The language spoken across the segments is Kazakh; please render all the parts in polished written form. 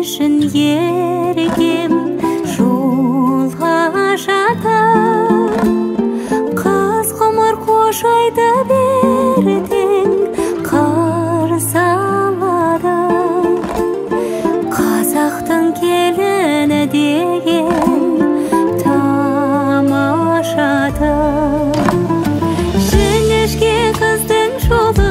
үшін ергем жолға жатам. Қыз ғұмыр қош айта бердің қарсы алады. Қазақтың келіні деген тамашады. Жіңішке қыздың жолы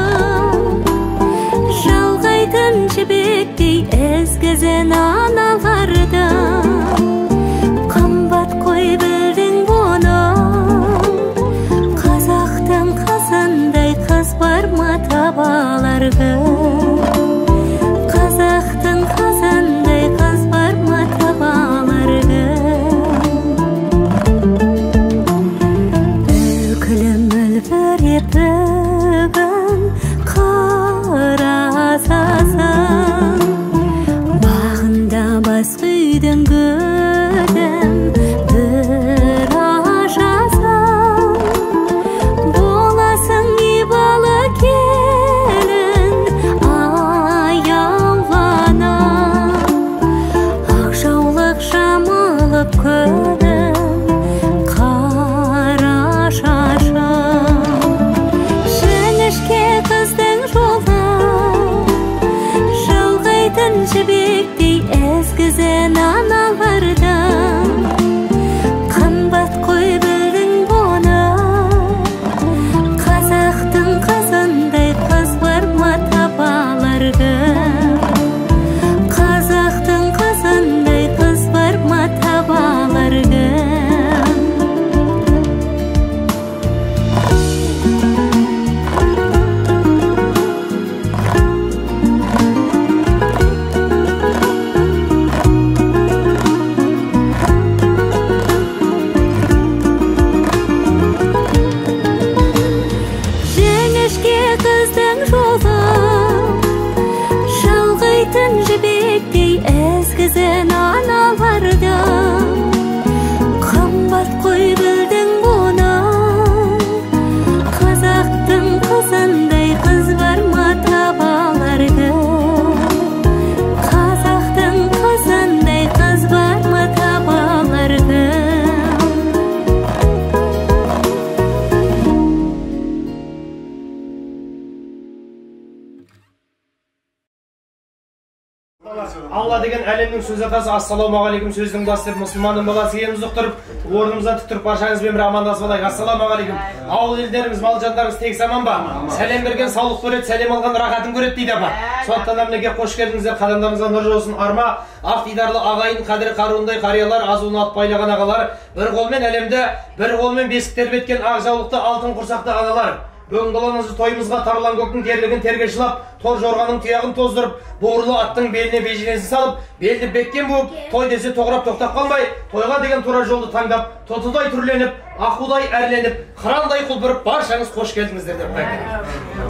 жалғайтын жібектей ізгізін аналарды. Қымбат қой білдің бұны, қазақтың қызындай қыз бар ма табаларға? Қазақтың қызындай қыз бар ма табаларға? Өкілім үлбіреп бүгін қарасасың, бағында басқа үйдің гүлін бір ашасың. Боласың ибалы келін аяулана, ақ жаулық жамылып күнім қара шашым. Жіңішке қыздың жолы жалғайтын жібектей ізгізін аналардың. Қымбат қой білдің бұны, қазақтың қызындай қыз бар ма табаларға? Қазақтың қызындай қыз бар ма табаларға? Жіңішке қыздың жолы жалғайтын жібектей ізгізін аналарды. Қымбат қой білдің бұны, қазақтың қызындай қыз бар ма табаларға? Қазақтың қызындай қыз бар ма табаларға? Алла деген әлемнің сөз атасы. Ассалаумағалейкум сөздің басы деп мұсылманның баласы екенімізді ұқтырып, орнымыздан тік тұрып баршаңызбен бір амандасып алайық. Ассалаумағалейкум. Ауыл елдеріміз, мал жандарымыз тегіс аман ба? Сәлем берген саулық көреді, сәлем алған рахатын көреді дейді апа. Сондықтан мінекей қош келдіңіздер, қадамдарыңызға нұр жаусын. Арма ақ дидарлы ағайын, қадірі қаруындай қариялар, азуын алып байлаған ағалар, бір қолмен әлемді, бір қолмен бесік тербеткен ақ жаулықты алтын құрсақты аналар. Бүгін балаңызды тойымызға тарлан көктің терлігін терге шылап, тор жорғаның тұяғын тоздырып, боғырлы аттың беліне беженесін салып, белді беккен буып, той десе тоғырап тоқтап қалмай, тойға деген тура жолды таңдап, тотыдай түрленіп, ақудай әрленіп, қырандай құлпырып, баршаңыз қош келдіңіздер деп қайтады.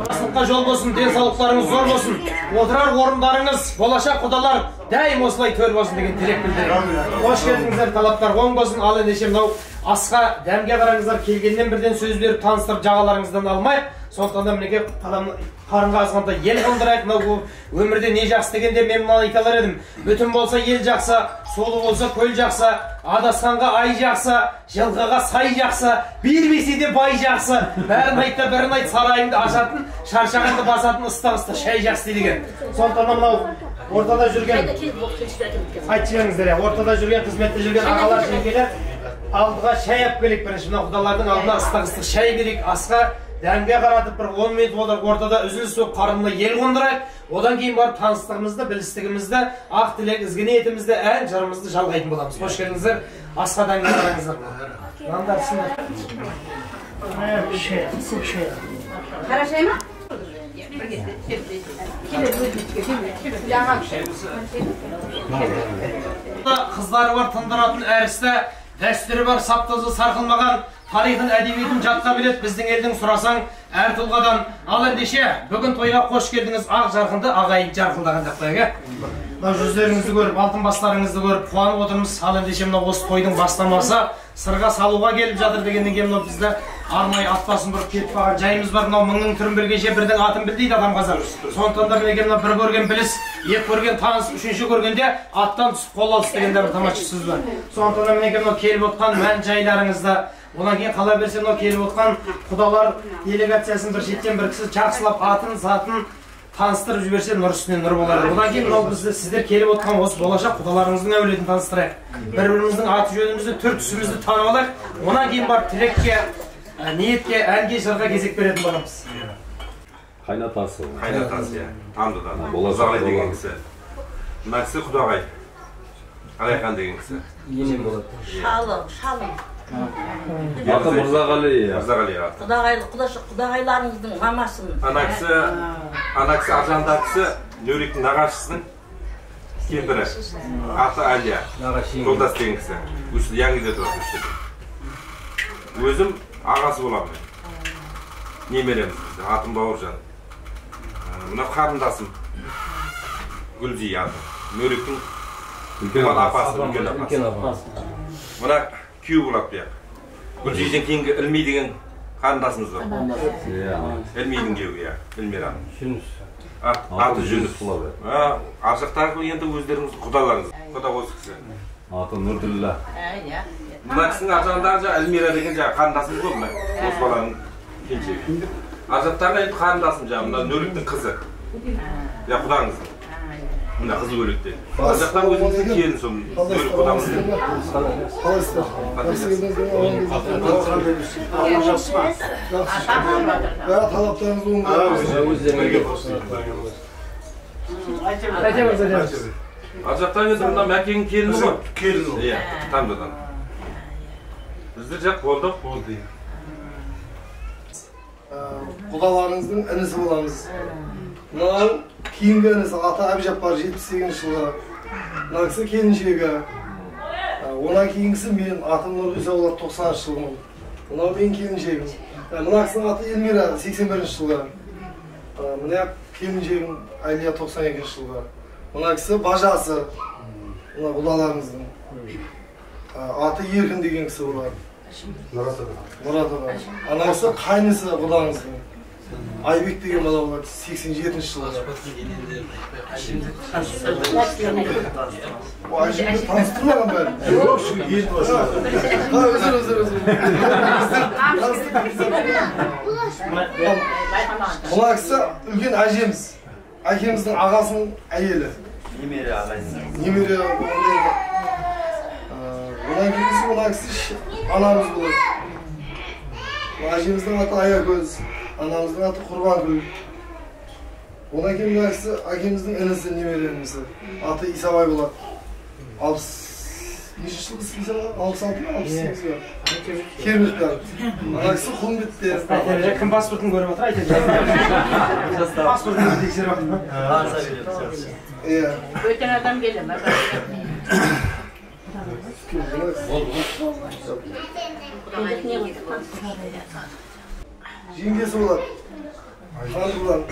Асылыққа жол болсын, денсаулықтарыңыз зор болсын, отырар орындарыңыз, болашақ құдалар дәйім осылай төр болсын деген тілек білдірем. Қош келдіңіздер, талаптар оң болсын. Ал ендеше мынау асқа дәмге қараңыздар, келгеннен бірден сөз беріп таныстырып жағаларыңыздан алмайық. Сондықтан да мінекей қарынға азғанда ел қылдырайық. Мынау өмірде не жақсы дегенде мен мынаны айта алар едім. Бүтін болса ел жақсы, солы болса көл жақсы, адасқанға ай жақсы, жылғыға сай жақсы, бермесе де бай жақсы. Бәрін айтта бірін айт, сарайыңды ашатын, шаршағанды басатын ыстық-ыстық шай жақсы деген. Сондықтан да мынау ортада жүрген, айтып жіберіңіздер, ортада жүрген, қызметте жүрген ағалар, жеңгелер, алдыға шай алып келейік. Бірінші мына құдалардың алдына ыстық-ыстық шай берейік. Асқа дәмге қаратып бір 10 минут ортада үзіліс болып қарынына ел қондырайық. Одан кейін барып таныстығымызды, білістігімізді, ақ тілек, ізгі ниетімізді, ән жырымызды жалғайтын боламыз. Қош келдіңіздер. Асқа дәмге қараңыздар. Нандар сындар. Қара шай ма? Қыздары бар тындыратын әрісті, дәстүрі бар саптазы сарқылмаған, тарихын, әдебиетін жатқа білет біздің елдің сұрасаң әр тұлғадан. Ал ендеше бүгін тойға қош келдіңіз, ақ жарқынды ағайын жарқылдаған деп қояйық. Жүздеріңізді көріп, алтын бастарыңызды көріп қуанып отырмыз. Ал ендеше мына осы тойдың бастамасы сырға салуға келіп жатыр дегеннен кейін бізді арнайы атпасын бұрып кетіп қалған жайымыз бар. Мынау мыңның түрін білгенше бірдің атын біл дейді адам қазақ. Сондықтан да мінекей мына бір көрген біліс, екі көрген таныс, үшінші көргенде аттан түсіп қол алыс деген бір тамаша сөз бар. Сондықтан да мінекей мынау келіп отқан мән жайларыңызда, одан кейін қала берсе мынау келіп отқан құдалар делегациясын бір шеттен бір кісі жақсылап атын, затын таныстырып жіберсе нұр үстіне нұр болады. Одан кейін мынау бізді сіздер келіп отқан осы болашақ құдаларыңыздың әулетін таныстырайық. Бір-біріміздің аты жөнімізді, түр түсімізді танып алайық. Онан кейін барып тілекке, ниетке, әнге, жырға кезек беретін боламыз. Қайнатасы. Қайнатасы, иә. Тамдыдан. Болазағай деген кісі. Мына кісі Құдағай. Алайхан деген кісі. Енем болады. Шалым. Аты Мырзағали. Мырзағали. Құдағайларыңыздың мамасын. Ана кісі Аржанда кісі Нөректің нағашысының кемпірі. Аты Әлия. Жолдас деген кісі. Өші Яңгиде тұрады өші. Өзім ағасы боламын. Немереміз бізде, атым Бауыржан. Мына қарындасым Гүлзия аты. Нөректің үлкен апасы. Мына күйеу болады бұяқ. Гүлзиден кейінгі Ілмей деген қарындасымыз бар. Ілмейдің күйеуі, Ілмира. Аты Жүніс. Аржақтағы енді өздеріңіздің құдаларыңыз. Құда осы кісі. Аты Нұрділла. Мына кісінің аржағындағы Ілмира деген қарындасымыз ғой мына. Осы баланың кеншегі. Аржақтағы енді қарындасым жаңағы мына Нөректің қызы. Я құдаңыздың. Мына қызы өлікте. Аржақтағы өзіміздің келін сол Нөрек құдамыздың. Аржақтағы енді мына Мәкеңнің келіні ғой. Келіні ғой. Иә, Тамдадан. Біздер жақ болды. Болды. Құдаларыңыздың інісі боламыз. Мынау кейінгі інісі ата Әбжаппар 78 жылы. Мына кісі келіншегі. Онан кейінгісі мен атым Нұрғиса олар 90 жылымын. Мынау мен келіншегім. Мына кісінің аты Эльмира 81 жылы. Мына келіншегім Әлия 92 жылы. Мына кісі бажасы. Мына құдаларыңыздың. Аты Еркін деген кісі олар. Мұратова. Ана кісі қайнысы құдаңыздың. Айбек деген бала болады 87 жылы. Айжемді таныстырмаған бәрі? Мұна кісі үлкен әжеміз. Әкеміздің ағасының әйелі. Немере ағайсы. Немере ондайда. Мұна кісі анамыз болады. Әжеміздің аты Аякөз. Анамыздың аты Құрбанкүл. Одан кейін мына кісі әкеміздің інісі, немеренімізі. Аты Исабай болады. 60 неше жыл Исабай? 66-68 ба? Кермектен. Ана кісі Құлынбетте. Кім паспортын көріп отыр, айтады. Паспортын тексеріп отыр. Иә. Өтен адам келе ма? Жеңгесі болады. Қанды болады.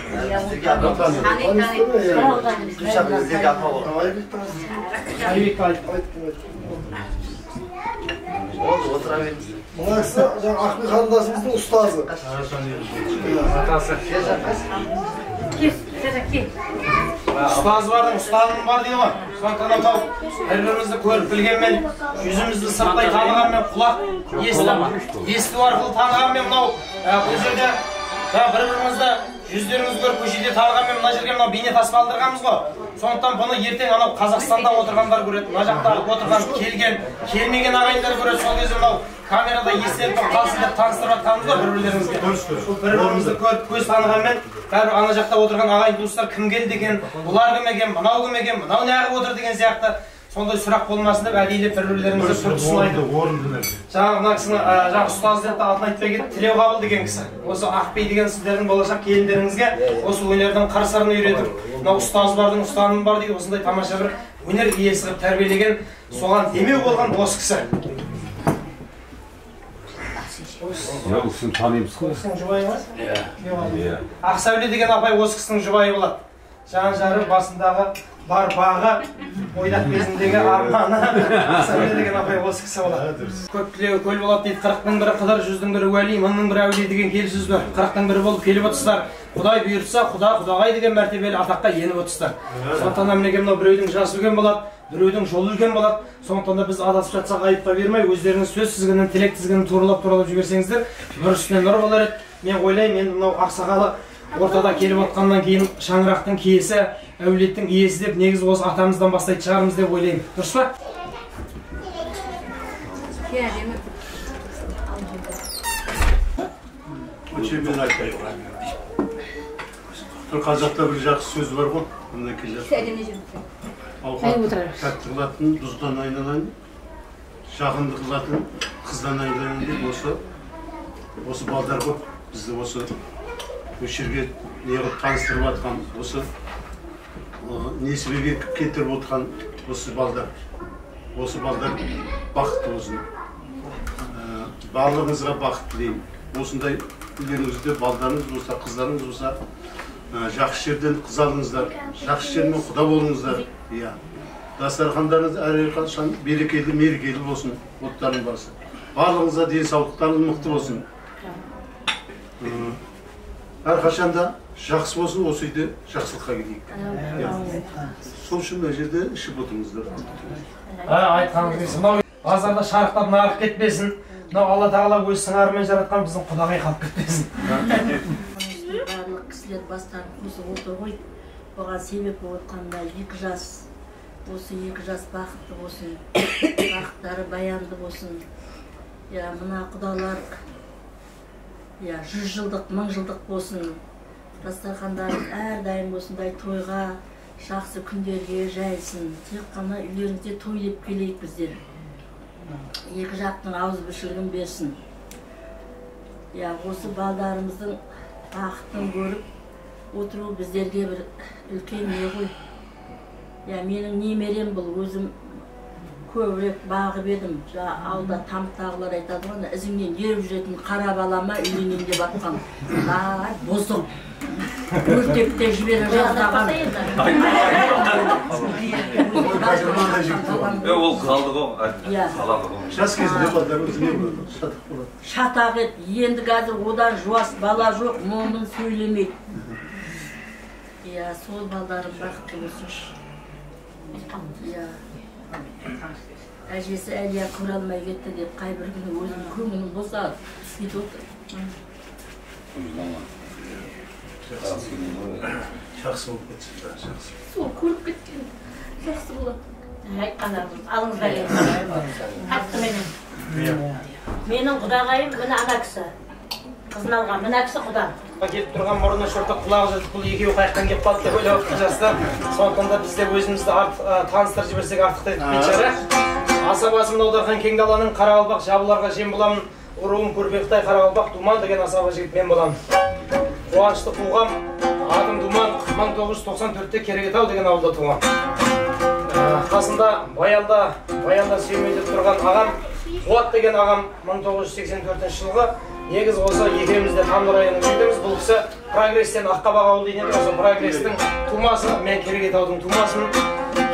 Мұна кісі Ақбек қарындасымыздың ұстазы. Ұстаз бардың, ұстаным бар дейді ғой. Сондықтан мынау бір-бірімізді көріп білгенмен, жүзімізді сырттай танығанмен, құлақ есту арқылы танығанмен мынау бұл жерде бір-бірімізді жүздеріңізді көріп көшеде танығанмен мына жерге мынау бейнетаспа алдырғанбыз ғой. Сондықтан бұны ертең анау Қазақстанда отырғандар көреді, мына жақта отырған, келген, келмеген ағайындар көреді. Сол кезде мынау камерада естеліп қалсын деп таныстырып жатқанымыз ғой бір-бірлеріңізге. Бір-бірімізді көріп көз танығанмен бәрі ана жақта отырған ағайын туыстар кім келді екен, бұлар кім екен, мынау кім екен, мынау неғып отыр деген сияқты сондай сұрақ болмасын деп әдейілеп бір-бірлеріңізді тұрғысын айтып. Жаңағы мына кісінің ұстаз деп атын айтпай кетіп Тілеуқабыл деген кісі. Осы Ақбей деген сіздердің болашақ келіндеріңізге осы өнердің қыр-сырын үйретіп, мынау ұстаз бардың, ұстаным бар дейді, осындай тамаша бір өнер иесі қылып тәрбиелеген, соған демеу болған осы кісі. Ол кісіні танимыз ғой. Кісінің жұбайы ма? Ақсәуле деген апай осы кісінің жұбайы болады. Жан жары басындағы бар бағы ойдақ кезіндегі арманы Сәуле деген апай осы кісі болады. Көп тілеу көл болады дейді. 40-ның бірі Қыдыр, 100-дің бірі Уәли, 1000-ның бірі Әулие деген келіссөз бар. 40-ның бірі болып келіп отырсыздар. Құдай бұйыртса, Құдағай деген мәртебелі атаққа еніп отырсыздар. Сондықтан да мінекей мынау біреудің жасы үлкен болады, біреудің жолы үлкен болады. Сондықтан да біз адасып жатсақ айыпқа бермей, өздеріңіз сөз тізгінін, тілек тізгінін туралап жіберсеңіздер, нұр үстіне нұр болар еді. Мен ойлаймын, енді мынау ақсақалы ортада келіп отқаннан кейін шаңырақтың киесі, әулеттің иесі деп негізі осы атамыздан бастайтын шығармыз деп ойлаймын. Дұрыс па? Мен айтайын. Қазақта бір жақсы сөз бар ғой, мұндай ауқат тәтті қылатын, тұздан айналайын, жақынды қылатын, қыздан айналайын деп осы балдар көп. Бізді осы жерге неғып таныстырып атқан, осы несібеге кетіріп отқан осы балдар. Осы балдар бақытты болсын. Барлығыңызға бақыт тілеймін. Осындай үйлеріңізде балдарыңыз болса, қыздарыңыз болса, жақсы жерден қыз алыңыздар, жақсы жермен құда болыңыздар. Дастархандарыңыз әрқашан берекелі, мерекелі болсын, оттарың барса. Барлығыңызға денсаулықтарыңыз мықты болсын. Әрқашанда жақсы болсын, осы үйде жақсылыққа кетейік. Сол үшін мына жерде ішіп отырыңыздар. Айтқаныңыз келсін. Мынау базарда шарықтап нарық кетпесін. Мынау Алла Тағала өз сыңарымен жаратқан біздің Құдағай қалып кетпесін. Барлық кісілер бастарын қосып отыр ғой. Оған себеп болып отқанда 2 жас, осы 2 жас бақытты болсын, бақыттары баянды болсын. Мына құдалар 100 жылдық, 1000 жылдық болсын. Дастархандарыңыз әрдайым осындай тойға, жақсы күндерге жайсын. Тек қана үйлеріңізде той деп келейік біздер. 2 жақтың ауызбіршілігін берсін. Осы балдарымыздың бақытын көріп отыру біздерге бір үлкен не ғой. Менің немерем бұл, өзім көбірек бағып едім. Ауылда тамықтағылар айтады ғой, ізіңнен еріп жүретін қара балама үйленейін деп атқан. Боздым. Өртеп те жібере жаздаған. Ол қалды ғой. Жас кезінде балдар өзіне шатақ болады. Шатақ ет, енді қазір одан жуас бала жоқ, момын сөйлемейді. Сол балдарым бақытты болсыншы. Әжесі Әлия көре алмай кетті деп қай бір күні өзінің көңілін босады. Сөйтіп отыр. Жақсы болып кетсін, жақсы. Сол көріп кеткен жақсы болады. Айтқандарыңыз, алыңыздар енді. Қатты менің. Менің құдағайым мына ана кісі. Қызын алған, мына кісі құдам. Келіп тұрған мұрны шұрты құлағы жыртық бұл екеуі қаяқтан келіп қалды деп ойлап отыр жастар. Сондықтан да біз де өзімізді таныстырып жіберсек артық етпейді шара. Асабасы мынаудархан кең даланың Қарақалпақ жабыларға жем боламын. Ұруым көрпектай Қарақалпақ Думан деген асаба жігіт мен боламын. Қуанышты туғам, атым Думан, 1994-те Керегетау деген ауылда туғам. Қасында баянда сүйемелдеп тұрған ағам, Қуат деген ағам 1984 жылғы. Негіз осы екеумізде Тамды районының үйдеміз. Бұл кісі Прогресстен Аққабақ ауылы дейін еді. Осы Прогресстің тумасы, мен Керегетаудың тумасын.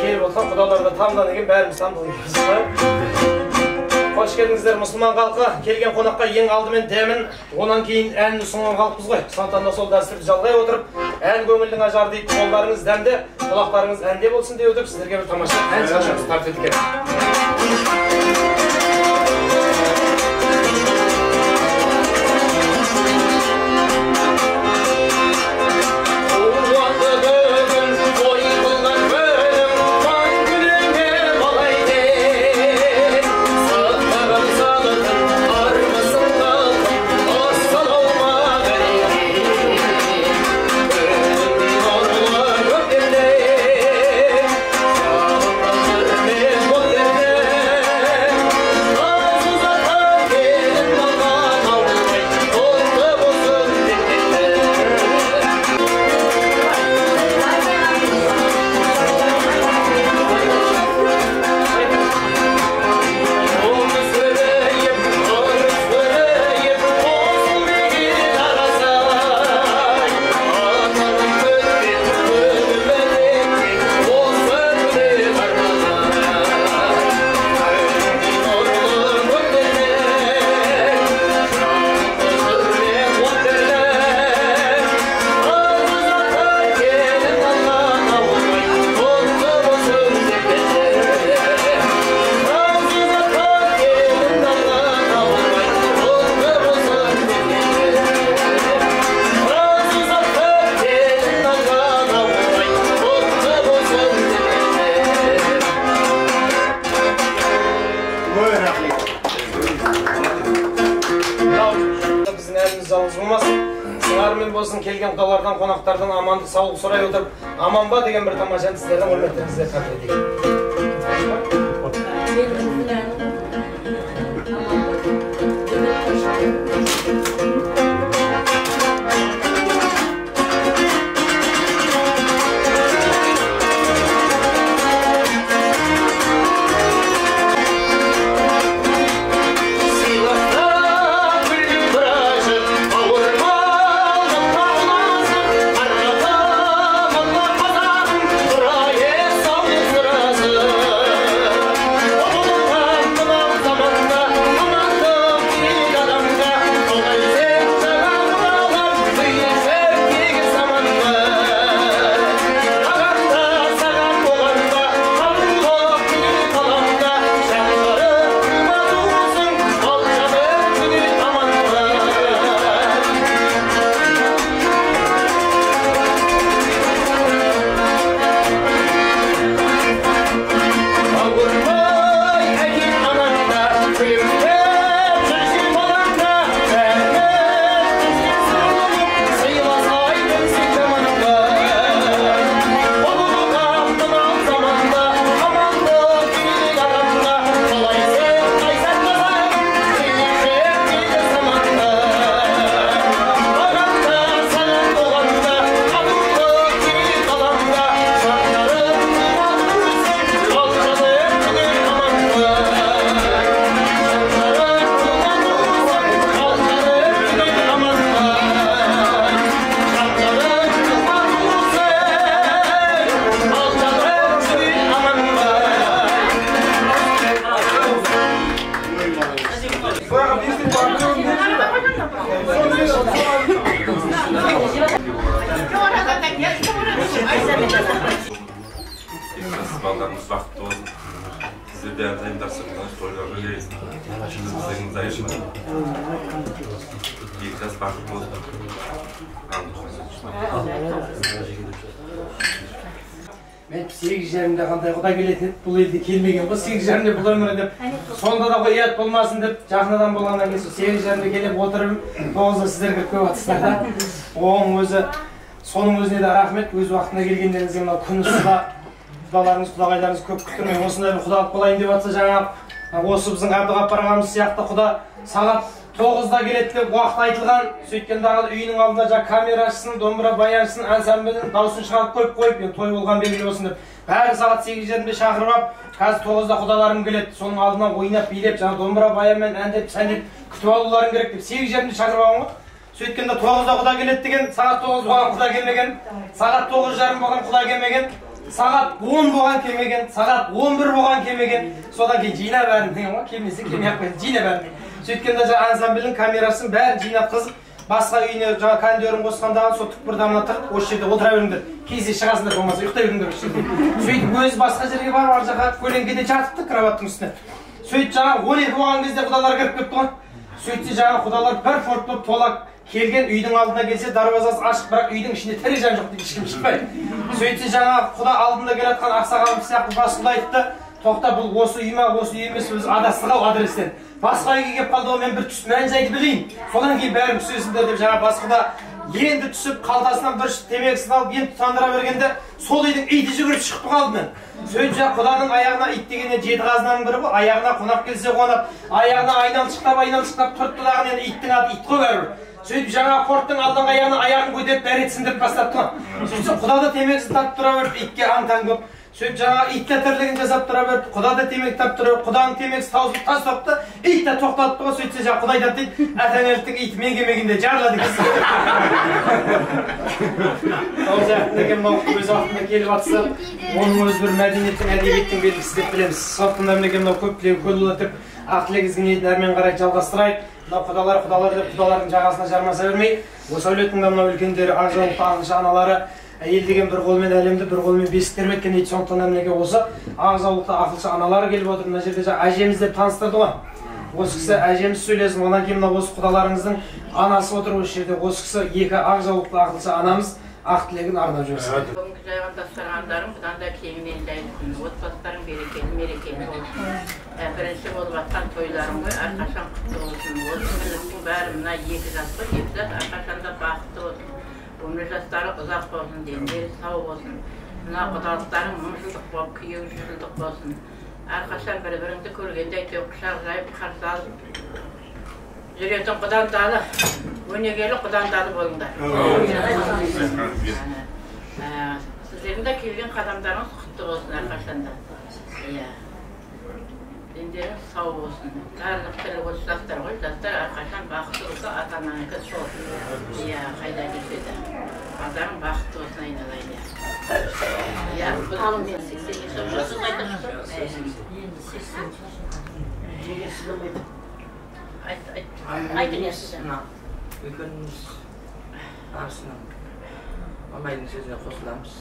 Келіп отқан құдаларды Тамдан деген бәріміз Тамды қош келдіңіздер мұсылман халқы. Келген қонаққа ең алдымен дәмін, онан кейін әнін ұсынған халықпыз ғой. Сондықтан да сол дәстүрді жалғай отырып, ән көңілдің ажар дейді, қолдарыңыз дәмде, құлақтарыңыз әнде болсын деп өтіп, сіздерге бір тамаша ән шашамыз тартып еткен. Біздің әліміз жалғыз болмасын. Сыңармен болсын, келген құдалардан, қонақтардан амандық, саулық сұрай отырып, аман ба деген бір тамашаны сіздердің құрметтеріңізге тақdim етейік. Ballarımız vakti olsun. Size değerli tayındarsınız, sorularını gelsin. Sizlerin zayıfını. Biraz vakti olsun. Мен 8 жарымда қандай құда келетін бұл елде келмеген ғой 8 жарымда бұл өмірі деп сонда да ғой ұят болмасын деп жақын болғаннан кейін 8 жарымда келіп отырып 9-да сіздер кіріп келіп жатсыздар да оған өзі соның өзіне де рахмет өз уақытында келгендеріңізге мынау күн ыстықта құдаларыңыз құдағайларыңыз көп күттірмей осындай бір құдалық болайын деп жатса жаңағы осы біздің Әбдіғапар ағамыз сияқты құда сағат 9-да келеді деп уақыт айтылған. Сөйткен дағы үйінің алдында жаңа камера ашсын, домбыра баянсын, ансамбльдің дауысын шығарып қойып, енді той болған белгілі болсын деп. Бәрі сағат 8:30-да шақырып алып, қазір 9-да құдаларым келеді. Соның алдынан ойнап, билеп, жаңа домбыра баянмен әндеп, сәндеп күтіп алуларың керек деп 8:30-да шақырып алған ғой. Сөйткенде 9-да құда келеді деген, сағат 9 болған құда келмеген, сағат 9:30 болған құда келмеген, сағат 10 болған келмеген, сағат 11 болған келмеген. Содан кейін жина бәрін деген ғой, келмесе келмей ақ қойды, жина бәрін. Сөйткенде жаңа ансамбльдің камерасын бәрін жинап қызып, басқа үйіне жаңа кондерін қосқандағы сол түкпір дамына тығып, осы жерде отыра беріңдер. Кезде шығасыңдар болмаса ұйықтай беріңдер осы жерде. Сөйтіп өзі басқа жерге барып ар жаққа көлеңкеде жатыпты кроваттың үстіне. Сөйтіп жаңа 12 болған кезде құдалар кіріп кетті ғой. Сөйтсе жаңа құдалар бір форт болып тола келген үйдің алдына келсе дарбазасы ашық, бірақ үйдің ішінде тірі жан жоқ дейді, ешкім шықпайды. Сөйтсе жаңа құда алдында келатқан ақсақалым сияқты бас құда айтты, тоқта бұл осы үй ма, осы үй емес, біз адастық ау адрестен. Басқа үйге келіп қалды ғой, мен бір түсіп мән-жайды білейін. Содан кейін бәрін түсесіңдер деп жаңа басқыда енді түсіп қалтасынан бір темекісін алып енді тұтандыра бергенде сол үйдің иті жүгіріп шығып қалды мен. Сөйтіп жаңа құданың аяғына ит дегенде 7 қазынаның бірі ғой, аяғына қонақ келсе қонақ, аяғына айналшықтап тұртты дағы енді иттің аты ит қой бәрібір. Сөйтіп жаңа порттың алдыңғы аяғына аяғын көтеріп бәрет сындырып бастапты ғой. Сөйтіп құда да темекісін тартып тұра берді, итке аң-таң көп. Сөйтіп жаңа ит та тірлігін жасап тұра берді, құда да темек тап тұра берді, құданың темекісі таусылып тас соқты, ит та тоқтатты ғой. Сөйтсе жаңа құдай да дейді, әтәңеліктің иті мен келмегенде жарылады екенсіз. Сол сияқты деген мынау өз уақытында келіп жатса, оның өзі бір мәдениеттің, әдебиеттің белгісі деп білеміз. Сондықтан мінекей мынау көп тілегі көл болатып, ақ тілегіңізге ниетін әрмен қарай жалғастырайық. Мынау құдалар деп құдалардың жағасына жармаса бермей, осы әулеттің мынау үлкендері, ақ жаулықты аңшы аналары әйел деген бір қолмен әлемді, бір қолмен бесік тербеткен дейді. Сондықтан мінекей осы ақ жаулықты ақылшы аналары келіп отыр. Мына жерде жаңа әжеміз деп таныстырды ғой. Осы кісі әжеміз сөйлесін, одан кейін мына осы құдаларыңыздың анасы отыр осы жерде. Осы кісі екі ақ жаулықты ақылшы анамыз ақ тілегін арнап жіберсін. Бүгінгі жайғанда сұрағандарым бұдан да кеңінен жайылсын. Отбасыларың берекелі, мерекелі болсын. Birinci olup atkan toylarım koy, arkaşan kutlu olsun. Bu bari buna 2 jat var, 2 jat arkaşan da bakıtlı olsun. Ömrü jatları uzak olsun, denleri sağ olsun. Buna kudalıkların mümsüldük bolup, kıyıgüşüldük olsun. Arkaşan bir-birini körgende töküşar, jayıp karşı alıp. Jüretin kudan dalı, önegeli kudan dalı bolunlar. Sizlerin de kelgen kadamlarınız kutlu olsun arkaşan da. Denlerin sağ olsun. Tarlık tili koç jatlar koy, jatlar arkaşan bakıtlı olsa atananın kız olsun. Kayda gitse de. Adanın bakıtlı olsun aynalayın ya. Alın ben 80 yaşa uçasız aydaştım. Aydın ya size. Bugünümüz arasından Mamay'ın sözüne koşulamız.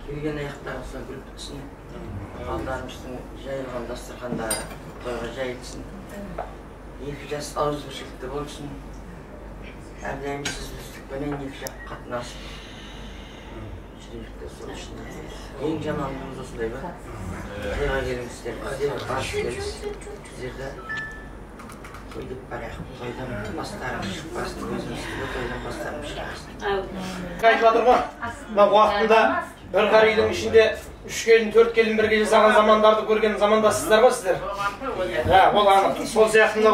Kelgen ayaklarımızdan gülüp bitsin. Baldarımızın jayılgan dasturxanda toyga jayılsın. Yekijas ağız büşükte bolsun. Erdemsiz üstlükmenen yekjak katnasın. Şirifte soruşun. En jamanlığımız osundaydı. Toyga gelin isterim. Sizler karşı geliriz. Sizler toyduk barak. Toydan bastarım çıkmasın. Gözümüzde toydan bastarım çıkmasın. Qaytmadır mı? Vaqtında bir qarıydın içinde 3 gelin, 4 gelin birge жасаған zamandardı көрген zamandasыздар ба сіздер? Ол анық. Сол сияқты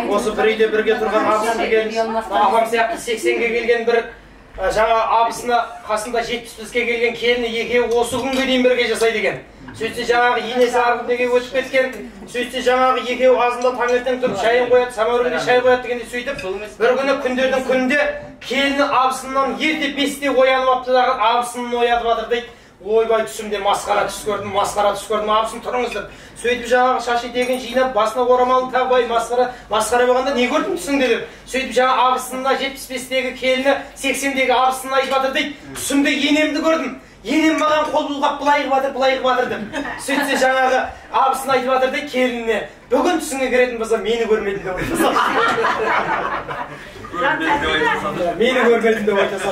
осы бір үйде бірге тұрған абысы келген, апам сияқты 80-ге келген бір жаңа абысына қасында 70-ге келген келіні екеуі осы күнге дейін бірге жасайды екен. Сөйтсе жаңағы енесі арғы дүниеге өтіп кеткен, сөйтсе жаңағы екеуі азында таңертең тұрып шайын қояды, самаурынға шай қояды дегенде сөйтіп бір күні күндердің күнінде келіні абысынан ерте 5-те оянып апты дағы абысын оятып жатыр дейді. Ойбай түсімде масқара түс көрдім, абысын тұрыңыз деп. Сөйтіп жаңағы шаш етегін жинап, басына орамалын тағып, масқара болғанда не көрдің түсіңде деп. Сөйтіп жаңа абысына 75-тегі келіні 80-дегі абысына айтып жатыр дейді. Түсімде енемді көрдім. Енем маған қол бұлғап былай қып жатыр деп. Сөйтсе жаңағы абысына айтып жатыр дейді келініне. Бүгін түсіңе кіретін болса мені көрмедің деп айтса. Мені көрмедің деп айтса.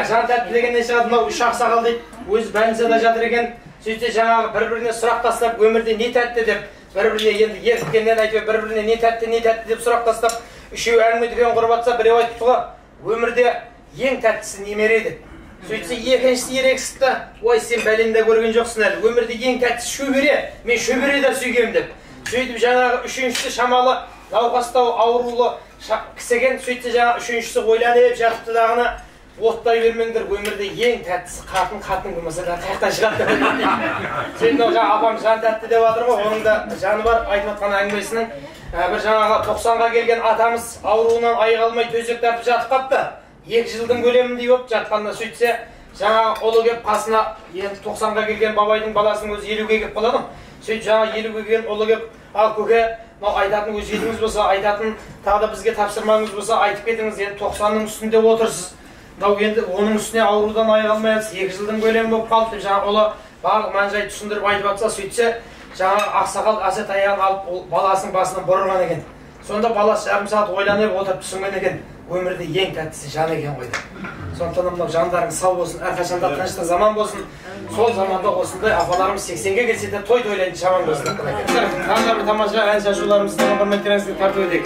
Жан тәтті дегеннен шығады, мынау 3 ақсақал дейді. Өзі больницада жатыр екен. Сөйтсе жаңағы бір-біріне сұрақ тастап, өмірде не тәтті деп, бір-біріне енді ерткеннен айтып, бір-біріне не тәтті деп сұрақ тастап, үшеуі әңгіме дүкен құрып жатса, біреу айтыпты ғой, өмірде ең тәттісі немере деп. Сөйтсе екіншісі ерексізді, ой сен бәлемді көрген жоқсың әлі, өмірде ең тәттісі шөбере, мен шөбереде сүйгем деп. Сөйтіп жаңағы үшіншісі шамалы науқастау аурулы кісіген, сөйтсе жаңағы үшіншісі ойланып жатыпты дағыны, оттай бермеңдер, өмірде ең тәттісі қатын болмаса да қаяқтан шығады деп. Сөйтіп жаңағы апам жан тәтті деп жатыр ғой, оның да жаны бар, айтып жатқан әңгімесінің. Бір жаңағы 90-ға келген атамыз ауруынан айыға алмай төсек тартып жатып қапты. 2 жылдың көлеміндей болып жатқанда сөйтсе, жаңағы ұлы кеп қасына, енді 90-ға келген бабайдың баласының өзі 50-ге кеп қалады. Сөйтіп жаңағы 50-ге келген ұлы кеп, ал көке, айтатын өз етіңіз болса, айтатын тағы да бізге тапсырмаңыз болса, айтып кетіңіз, енді 90-ның үстінде отырсыз. Енді оның үстіне аурудан айыға алмай жатсыз, 2 жылдың көлемі болып қалды деп жаңағы ұлы барлық мән-жайды түсіндіріп айтып жатса, сөйтсе, жаңағы ақсақал асет аяғын алып баласының басынан бұрырған екен. Сонда баласы жарым сағат ойланып отырып түсінген екен, өмірде ең тәттісі жан екен ғой деп. Сондықтан мынау жандарың сау болсын, әрқашанда тыныштық заман болсын. Сол заманда осындай апаларымыз 80-ге келсе де той тойлайтын шаман болсын. Тағы бір тамаша ән шашуларымызды құрметтеріңізге тарту едік.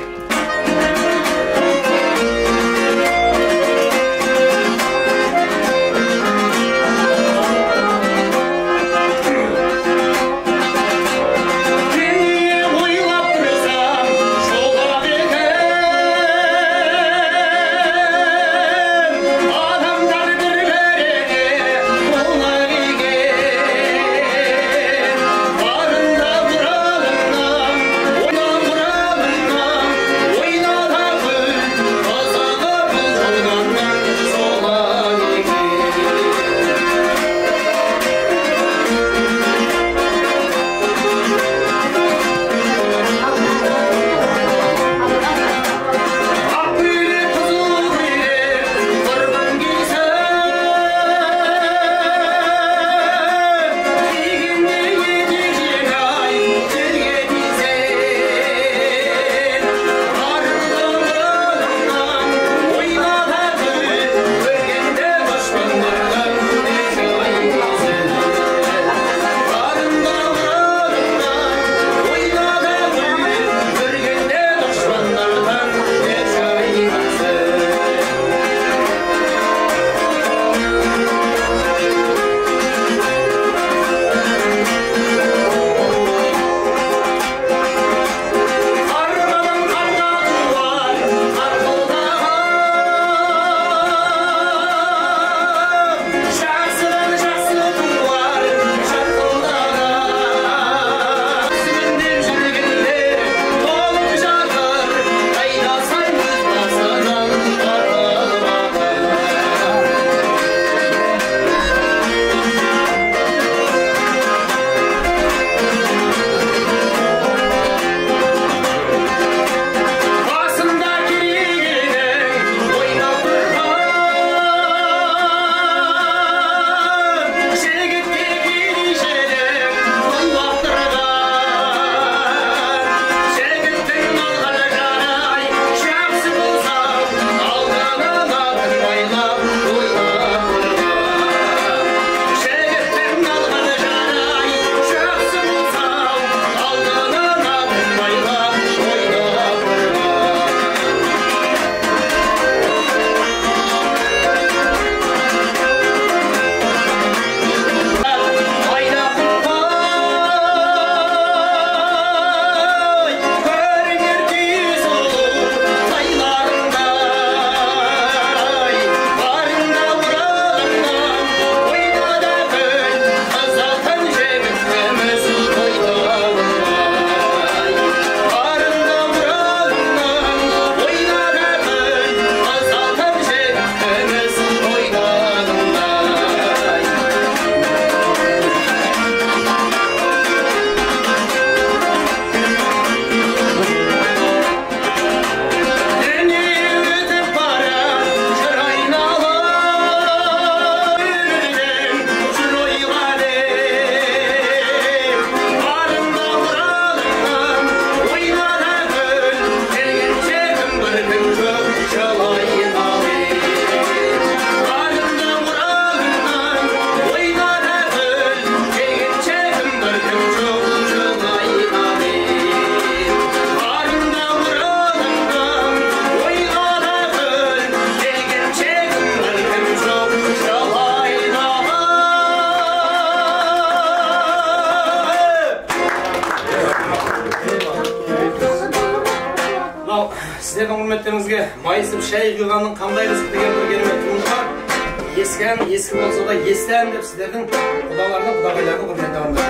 мынау сіздердің құрметтеріңізге майысып шай құйғанның қандай ризық деген бір керемет туынды бар. Ескі ән, ескі болса да есті ән деп сіздердің құдалардың, құдағайлардың құрметіне алыңдар.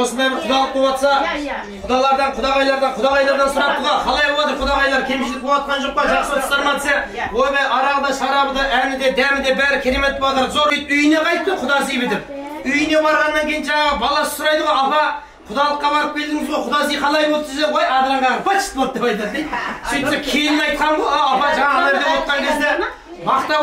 Осындай бір құдалық болатса, құдалардан, құдағайлардан сұрап тұға, қалай болады құдағайлар, кемшілік болатқан жоқ па, жақсы тұстар ма десе, ойбай, арағы да, шарабы да, әні де, дәмі де, бәрі керемет болады. Зор үйіне қайтты құдасы бітіп. Үйіне барғаннан кейін жаңағы баласы сұрайды ғой, апа, құдалыққа барып келдіңіз ғой, құдасы қалай болды сізде? Ой, адыранға бачыт болды деп айтады дейді. Сөйтсе келін айтқан ғой, апа, жаңағыларда отқан кезде мақтап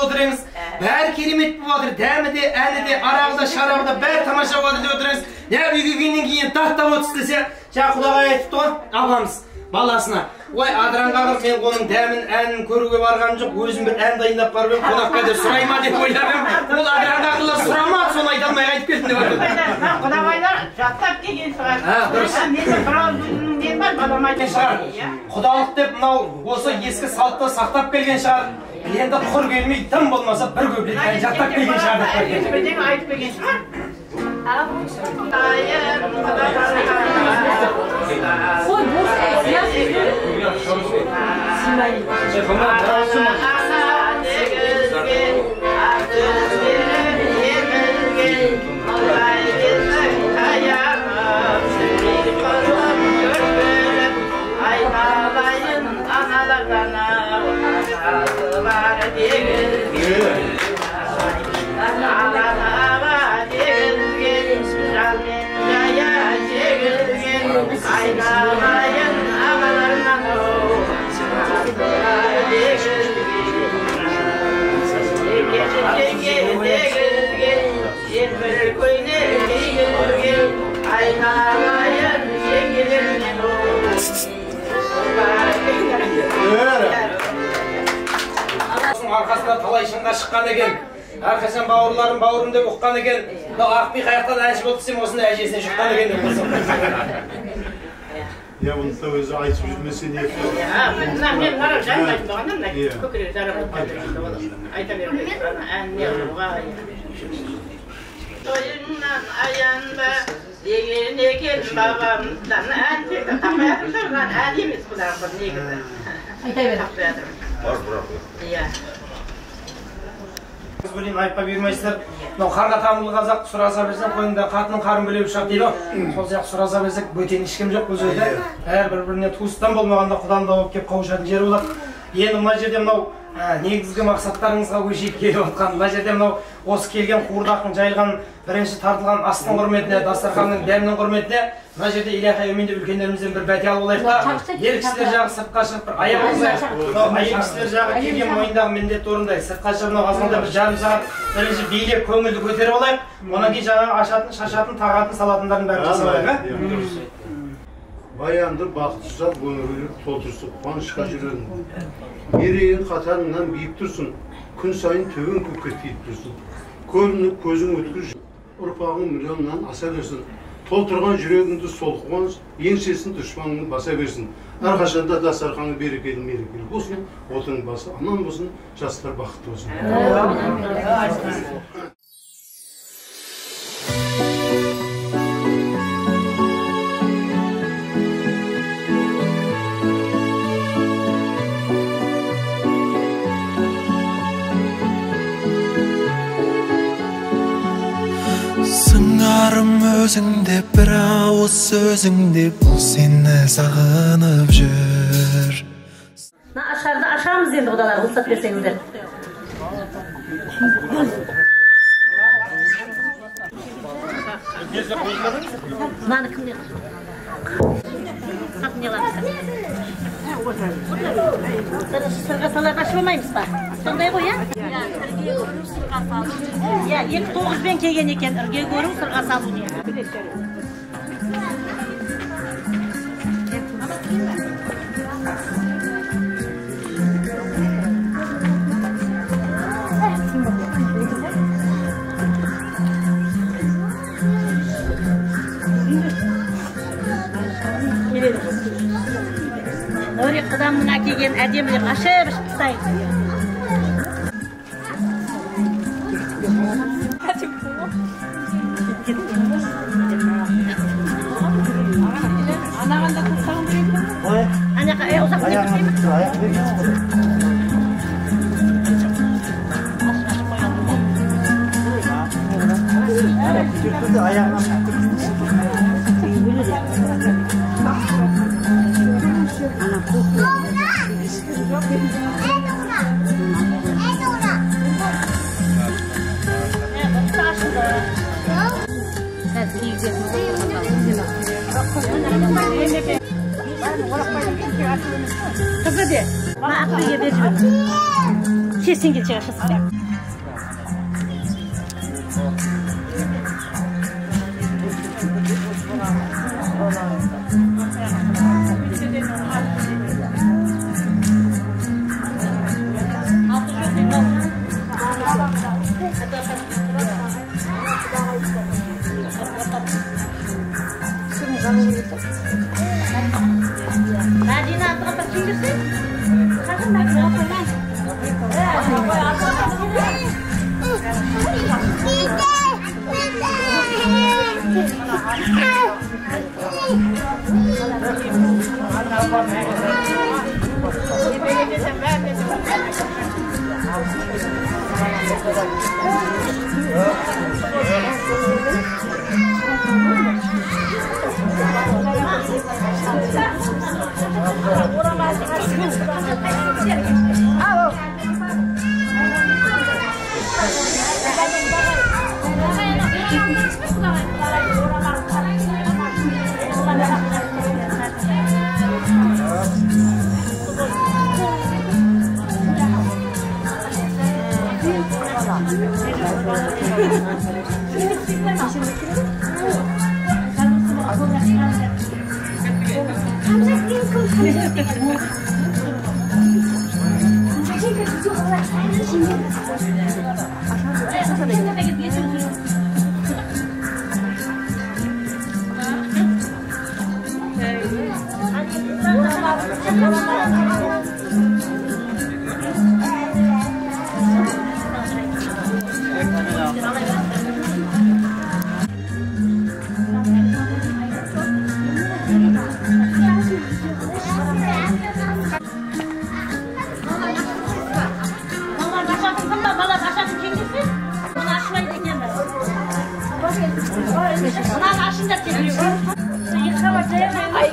отырыңыз, бәрі керемет болып отыр, дәмі де, әні де, арағы да, шарабы да, бәрі тамаша болып деп отырыңыз. Не үйге келгеннен кейін даттап отырсыз десе, жаңа құдағай айтыпты ғой, апамыз баласына. Ой, адыранға барып мен оның дәмін, әнін көруге барғаным жоқ, өзім бір ән дайындап барып едім, қонаққа деп сұрай ма деп ойлап едім. Ол адыранға қылып сұрамады, соны айта алмай қайтып келдім деп айтады. Құдағайлар жаттап келген шығар. Дұрыс. Менің бірауызым не бар, балам айтқан шығар. Құдалық деп мынау осы ескі салтты сақтап келген шығар. Енді құр келмей, тым болмаса бір көбірек ән жаттап келген шығар деп айтады. Бірдеңе айтып келген шығар. Арқасында талай шыңға шыққан екен. Әрқашан бауырларым бауырым деп ұққан екен. Ақби қаяқтан әнші болды десем осында әжесіне шыққан екен деп қойсам. Я оны да өзі айтып жүрмесе не етті? Мен мына жайын айтып тұрғанда мына көкірек жарап айта беремін. Әніне ұруға. Тойымнан аянба деген екен бабамдан ән тектіп таппаятын шығынан ән емес бұлар негізі. Айта беремін. Иә. Біз бөлейін айыпқа бермейсіздер. Қарға тамырлы қазақ сұраса берсең, қойында қатының қарын білеу шақ дейді. Сол сияқты сұраса берсек, бөтен ешкім жоқ бұл жерде. Әр бір-біріне туыстан болмағанда құдан да болып кеп қауышатын жер болады. Енді мына жерде мынау негізгі мақсаттарыңызға көшейіп келіп отқан. Мына жерде мынау осы келген қуырдақтың жайылған бірінші тартылған астың құрметіне, дастарханның дәмнің құрметіне мына жерде Ильяха Өменде үлкендерімізден бір бәте алып алайық та. Ер кісілер жағы сыртқа шығып бір әйел кісілер жағы келген мойындағы міндетті орындайық. Сыртқа шығып мынау азғанда бір жарым сағат бірінші билеп көңілді көтеріп алайық. Онан кейін жаңағы ашатын, шашатын, тағатын, салатындардың бәрін жасап алайық. Bayandır baktırsa gönüllü toltursun, qanışqa жүрегің. Мерейін қатарыңнан биік тұрсын, күн сайын төгін көкке тиіп тұрсын. Көрініп көзің өткір, ұрпағың миллионнан аса берсін. Толтырған жүрегіңді сол қуаныш, еңсесін дұшпаныңды баса берсін. Әрқашанда дастарханы берекелі мерекелі болсын, отының басы аман болсын, жастар бақытты болсын. Сыңарым өзіңде бір ауыз сөзіңде бұл сені сағынып жүр. Ашарды ашамыз енді құдалар, ұлсат берсеңіздер. Мынаны кім деді? Қатын елады. Сырға салады ашып алмаймыз ба? Сондай ғой, я? Ірге көру, сырға салу. Я, 2-9-бен келген екен, ірге көру, сырға салу не? Нұрек қыдан мұна келген әдемілік ашып тастайды. Анағанда тұрсағын берейін? Анаға ұзақ берейін? Kızı de, bana aklıya vereceğim. Kesin geçecek aşağısı. Nadine atına bakıyorsun. Kadın bakıyor falan. Ay,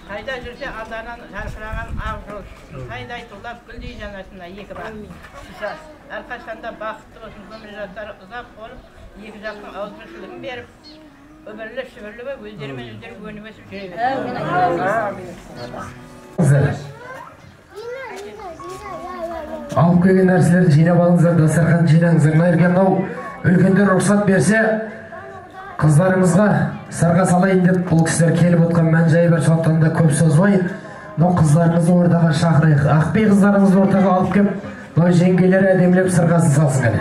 Hayda жүрсе Алланың жарқыраған ақ жол, сайдай тулап гүлдей жанасына екі бар. Әрқашанда бақытты болсын, өмір жастары ұзақ болып, екі жақтың ауызбіршілігін беріп, өмірлі шүбірлі бі өздері мен өздері өніп өсіп жүре берсін. Алып келген нәрселерді жинап алыңыздар, дастархан жинаңыздар. Ерген мынау үлкендер рұқсат берсе, қыздарымызға сарға салайын деп бұл кісілер келіп отқан мән-жайы бар, сондықтан да көп созбай, мынау қыздарымызды ортаға шақырайық. Ақбей қыздарымызды ортаға алып келіп, мынау жеңгелері әдемілеп сырғасын салсын кәне.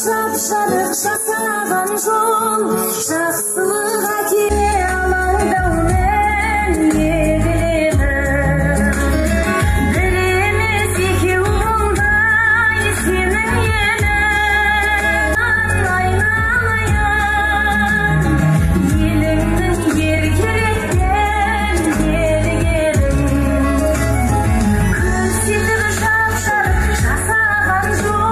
Жарық жасаған жол жақсылыққа келе алаңдаумен не білемін бір емес екеу мұндай сенің елің айналайын еліңнің еркелеткен мергенін көрсетіп жап-жарық жасаған жол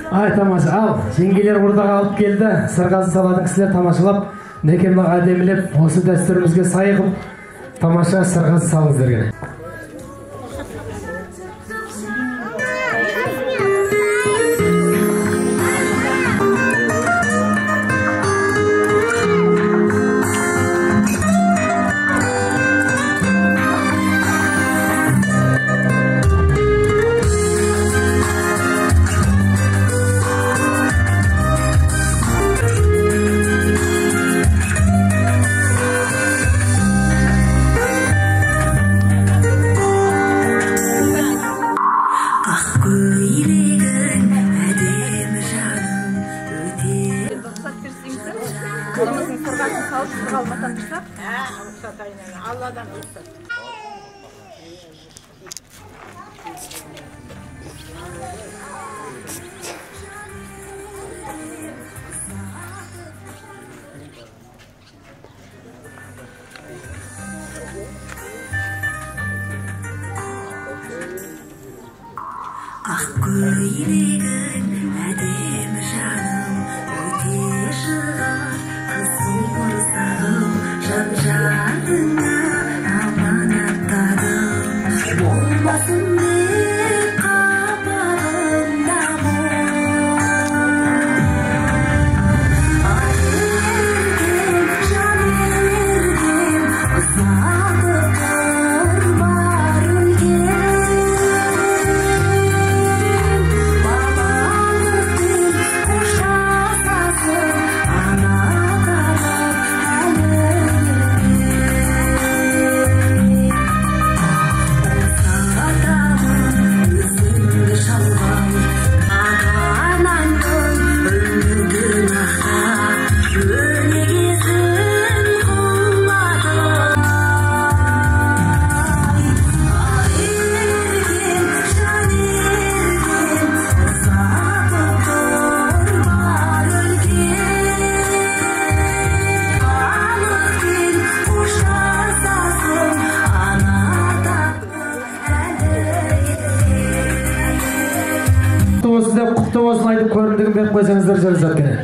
Ай, тамаша, ал, жеңгелер ортаға алып келді, сырғасын салатын кісілер тамашалап, некемді әдемілеп, осы дәстүрімізге сай қылып, тамаша сырғасын салыңыздар кәне. Allah'dan rüksat. көйлегің әдемі жаным өте шығар қызыл құрсағым жан-жарына аманаттадым болмасын деп қапағымда құтты болсын айтып көрімдігін беріп қойсаңыздар жарасады екен.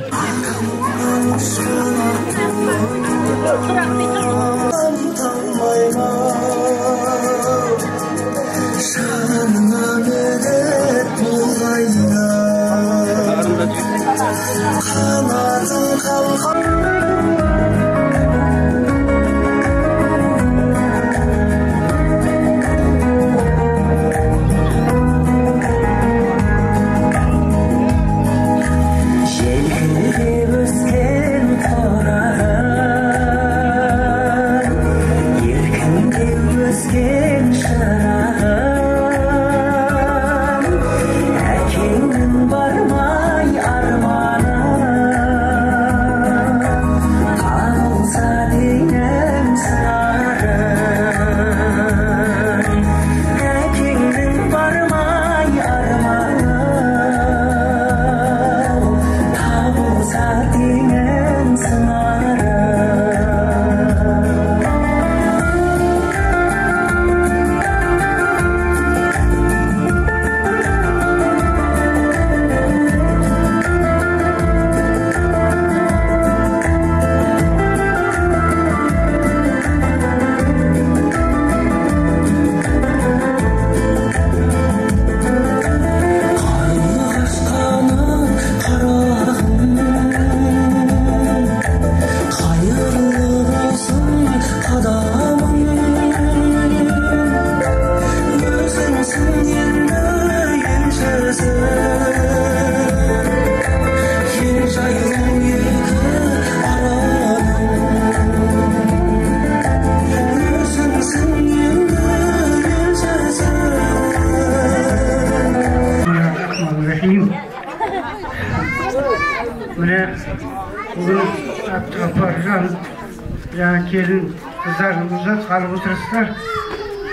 Келін қыздарымызды қалып отырсыздар.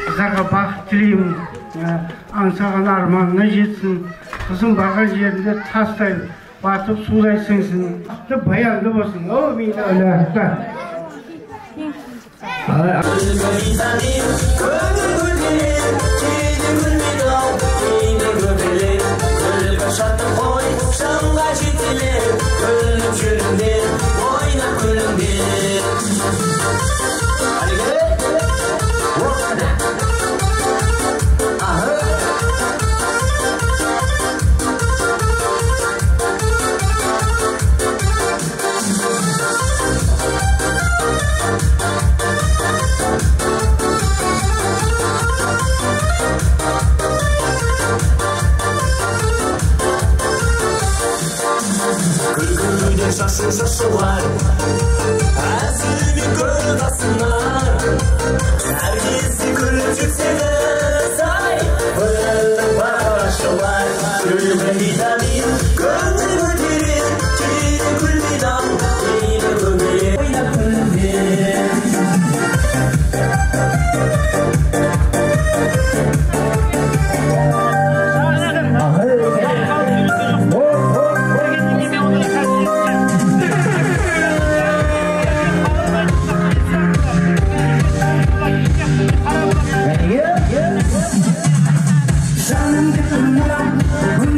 Қыздарға бақыт тілеймін. Аңсаған арманына жетсін. Қызым барған жерінде тастай батып судай сіңсін. Баянды болсын. О, мен Şaşılar Azimi gördasınlar Herkesi gülüp yüksene say Fırıldım başlar Gülüme vitamin Gönlümü derin Keyine gülmeden Keyine gülmeden Oyna gülmeden Canım gönlüm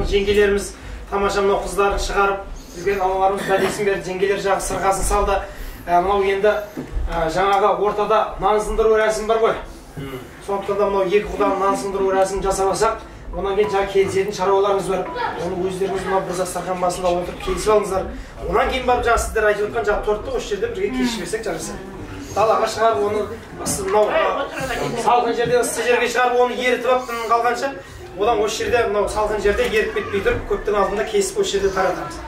Жеңгелеріміз тамаша мынау қыздарын шығарып жүрген аналарымыз бәлесін берді, жеңгелер жағы сырғасын салды. Мынау енді жаңағы ортада нан сындыру рәсім бар ғой. Сондықтан да мынау екі құданың нан сындыру рәсімін жасамасақ, онан кейін жаңа келісетін шаруаларыңыз бар. Оны өздеріңіз мынау бір дастархан басында отырып келісіп алыңыздар. Онан кейін барып жаңа сіздер айтып отқан жаңа тортты осы жерде бірге кешіп берсек жараса. Далаға шығарып оны мынау салқын жерде ыссы жерге шығарып оны ерітіп алып қалғанша одан осы жерде мынау салқын жерде еріп кетпей тұрып көптің алдында кесіп осы жерде таратамыз.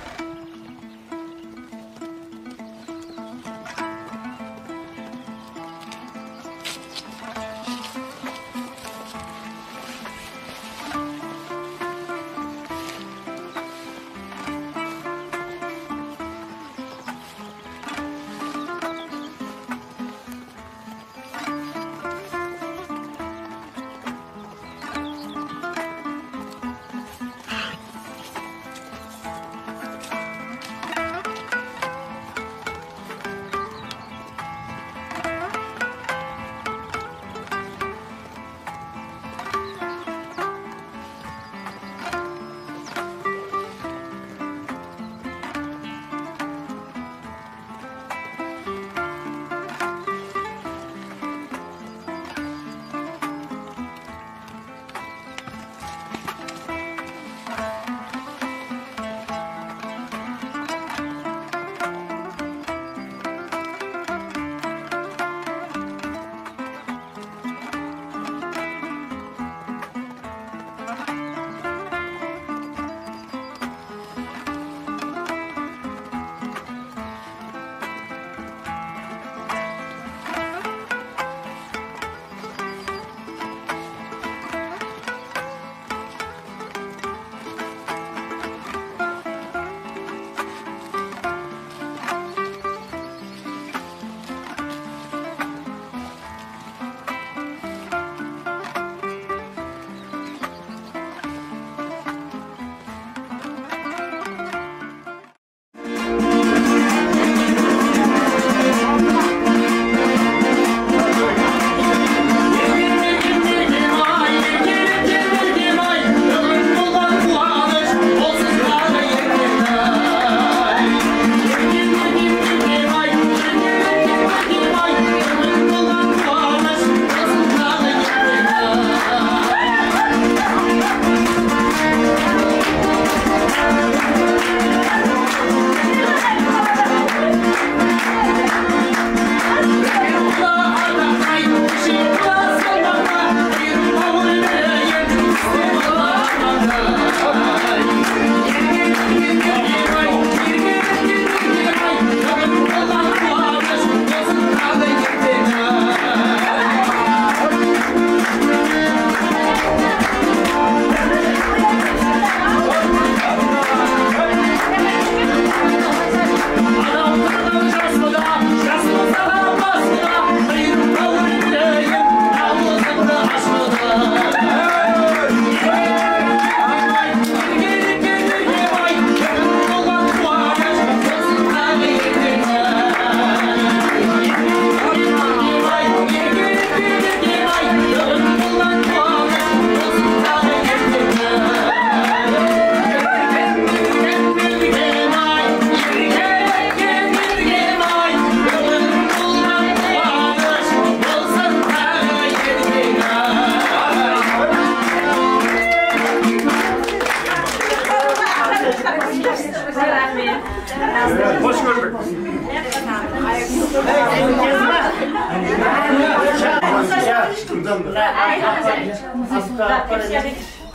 Hoş gördük.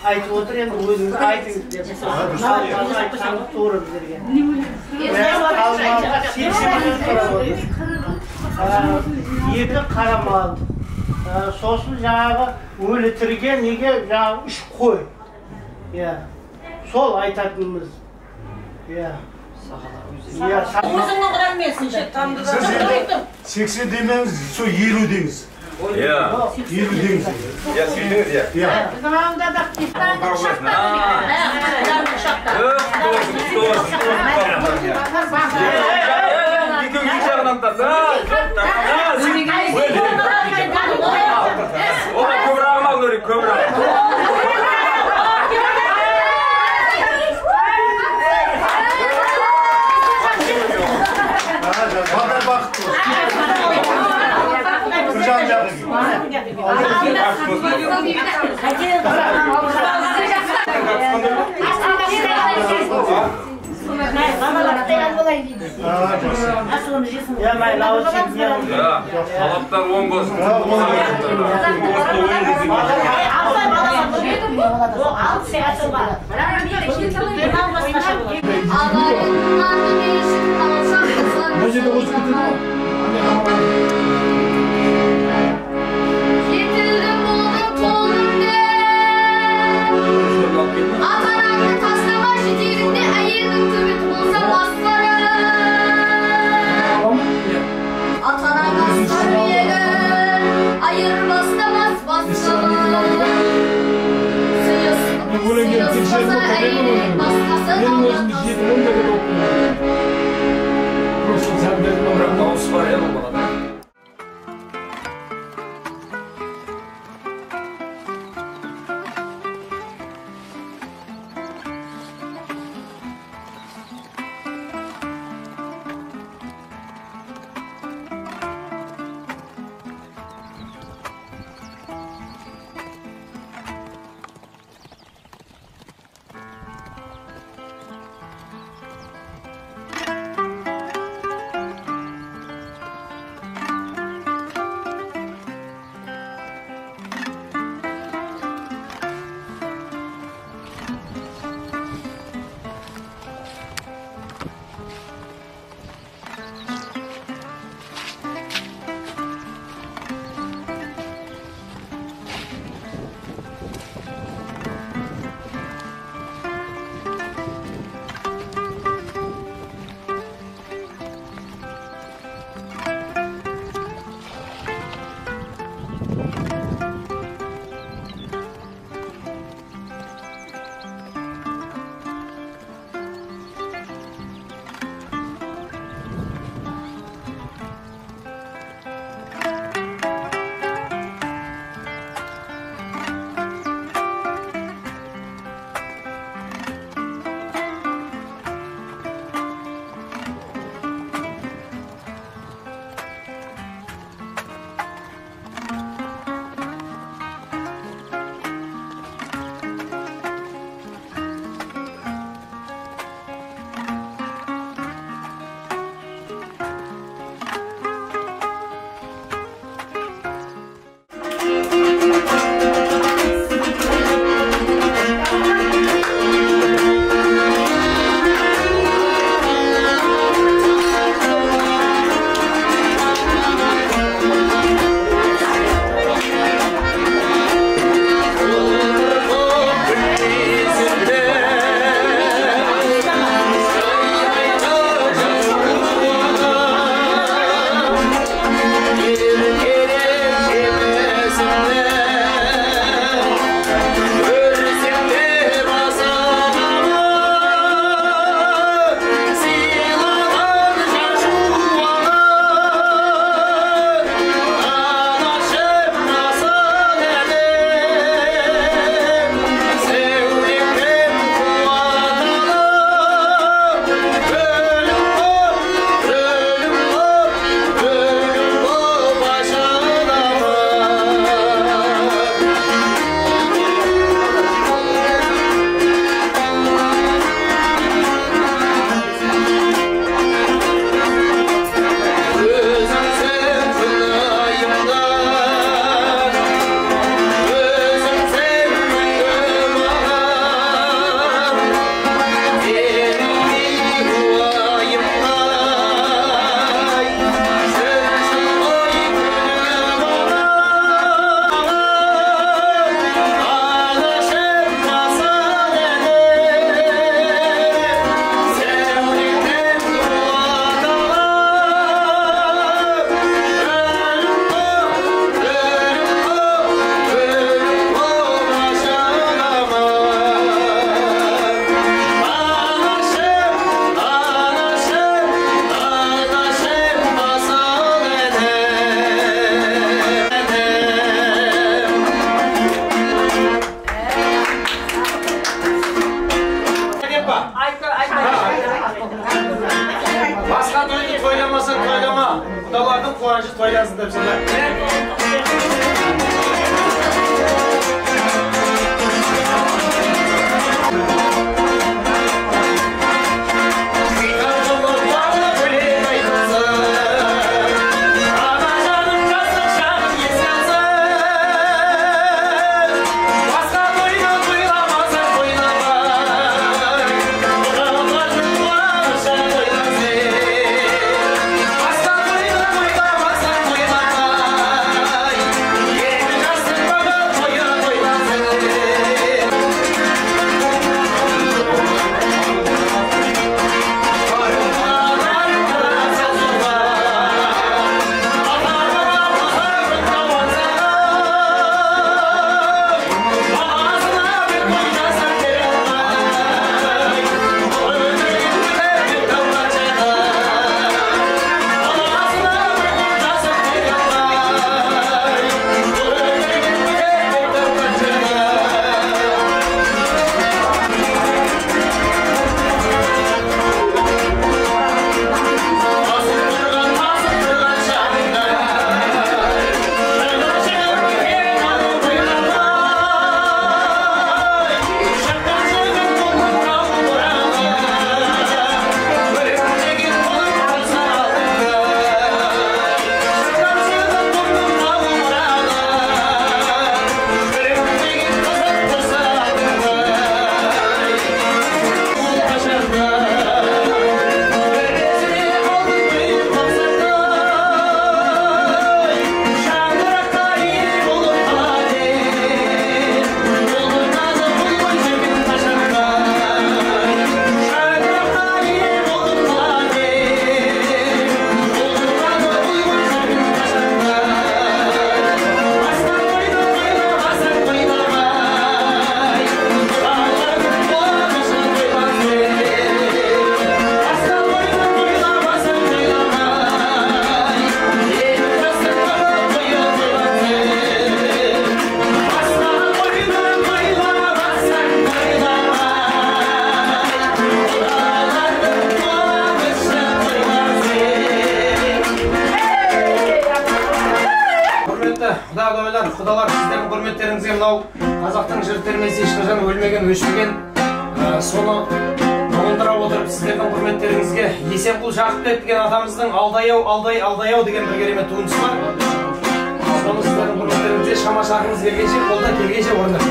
Айтып отыр енді өзіңіз айтыңыз деп. Тура біздерге. Алмалға 80 миллион тұрап отыр. 2 қара мал. Сосын жаңағы өлі тіріге неге жаңағы 3 қой. Сол айтатынымыз. Өзіңнің құранменсің ше. 80 демеңіз, сол 50 деңіз. 50 деңіз. Сөйдіңіз, Біздің ауылда да екеуі жағынан көбірағын ал көрейік, көбірағын. Бадай бақыт болсын. Bir can yakın. Талаптар оң болсын. ba? Başka toydu toylamasan toylama. Kudalardan kuvancı toylasın dep sana. Құдалар сіздердің құрметтеріңізге мынау қазақтың жігіттеріміз ешқашан өлмеген, өшпеген, соны ұғындыра отырып сіздердің құрметтеріңізге Есенқұл Жақыпбек деген атамыздың алдай-ау деген бір керемет туындысы бар. Соны сіздердің құрметтеріңізге шама шарқыңыз келгенше, қолдан келгенше орындап.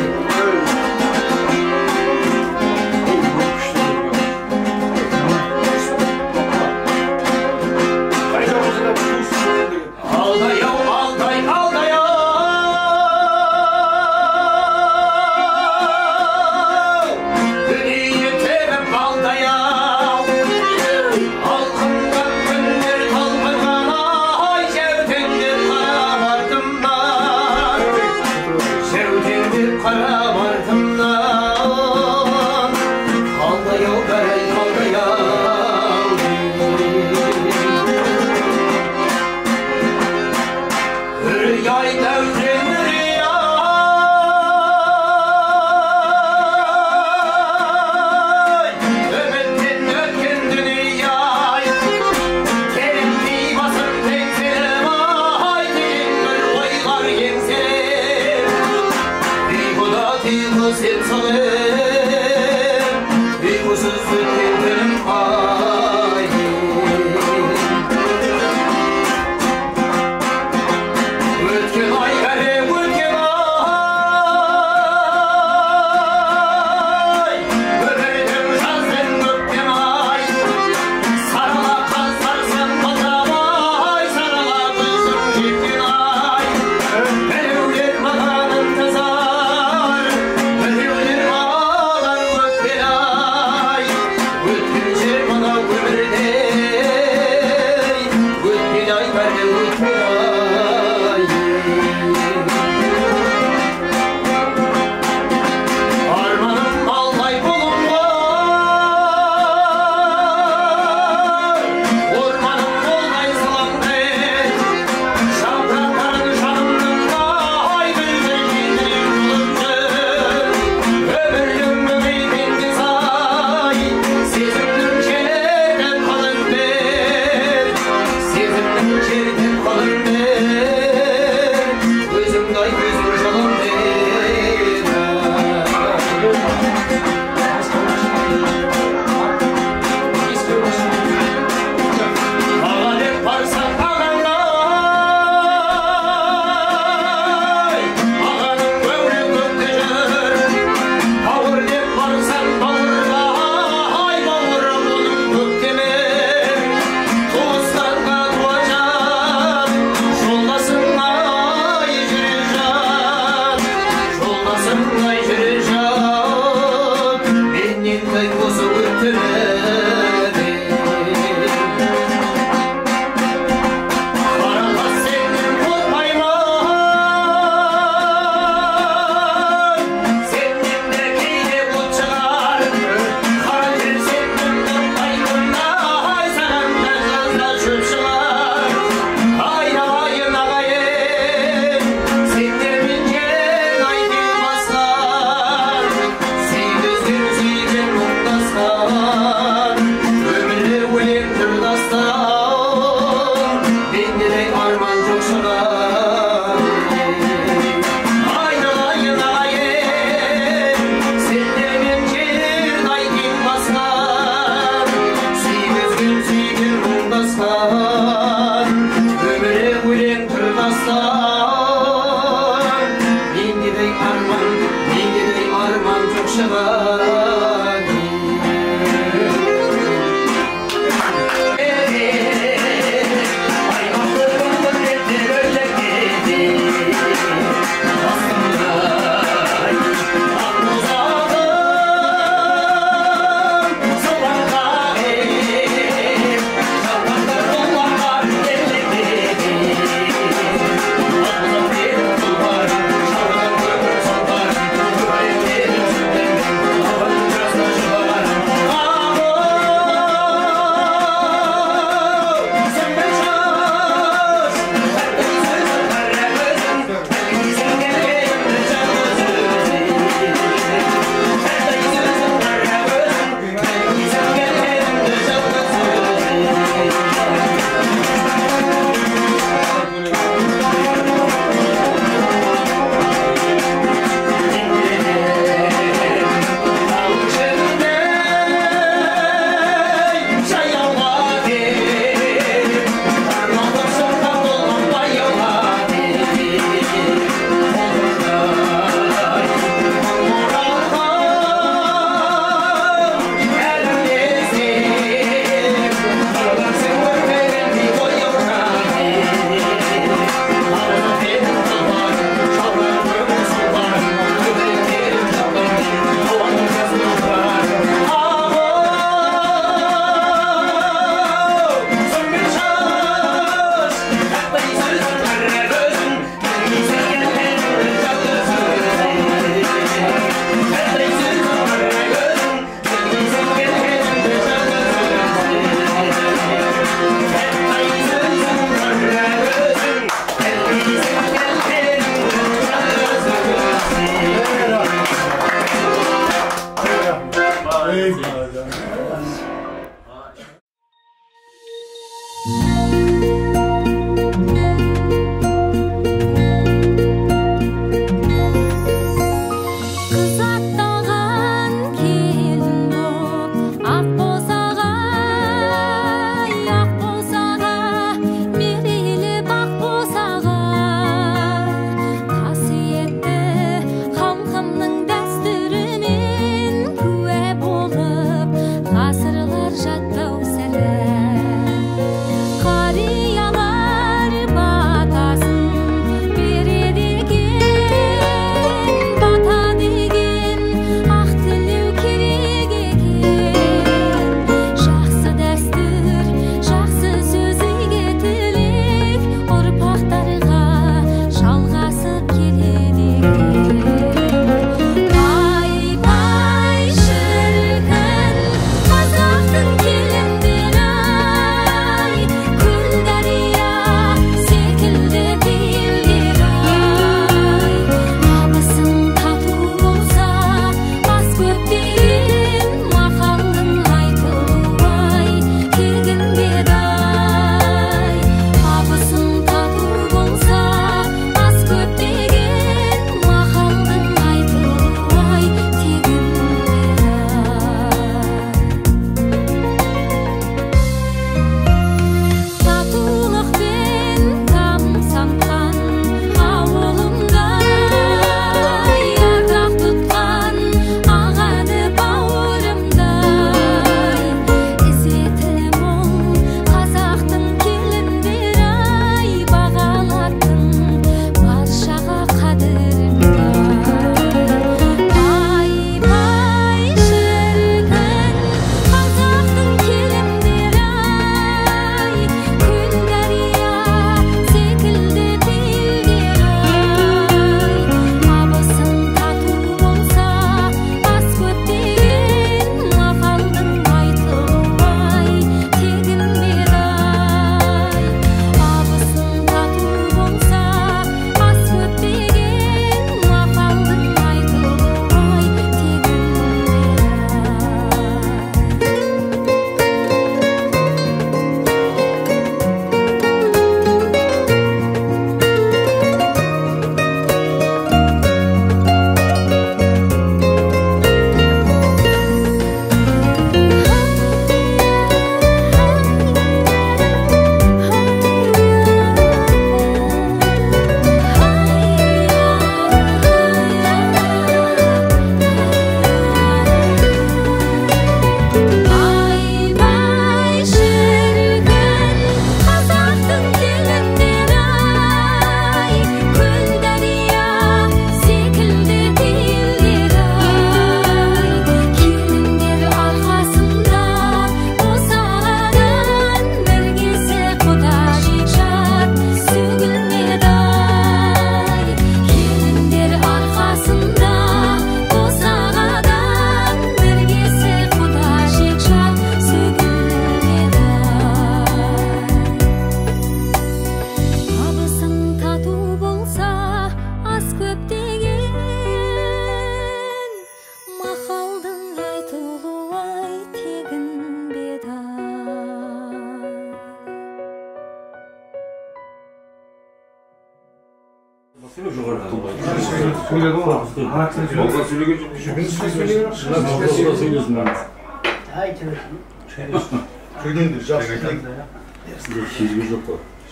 Para götüredi. Karaka senden korkmayman, senden de keyde bot çıkar. Karayer senden korkmayman, ay sananda kızda çöp çıkar. Ay ağayın ağayın, senden binken ay gelmezler. Sen gözler seyden mutlazlar.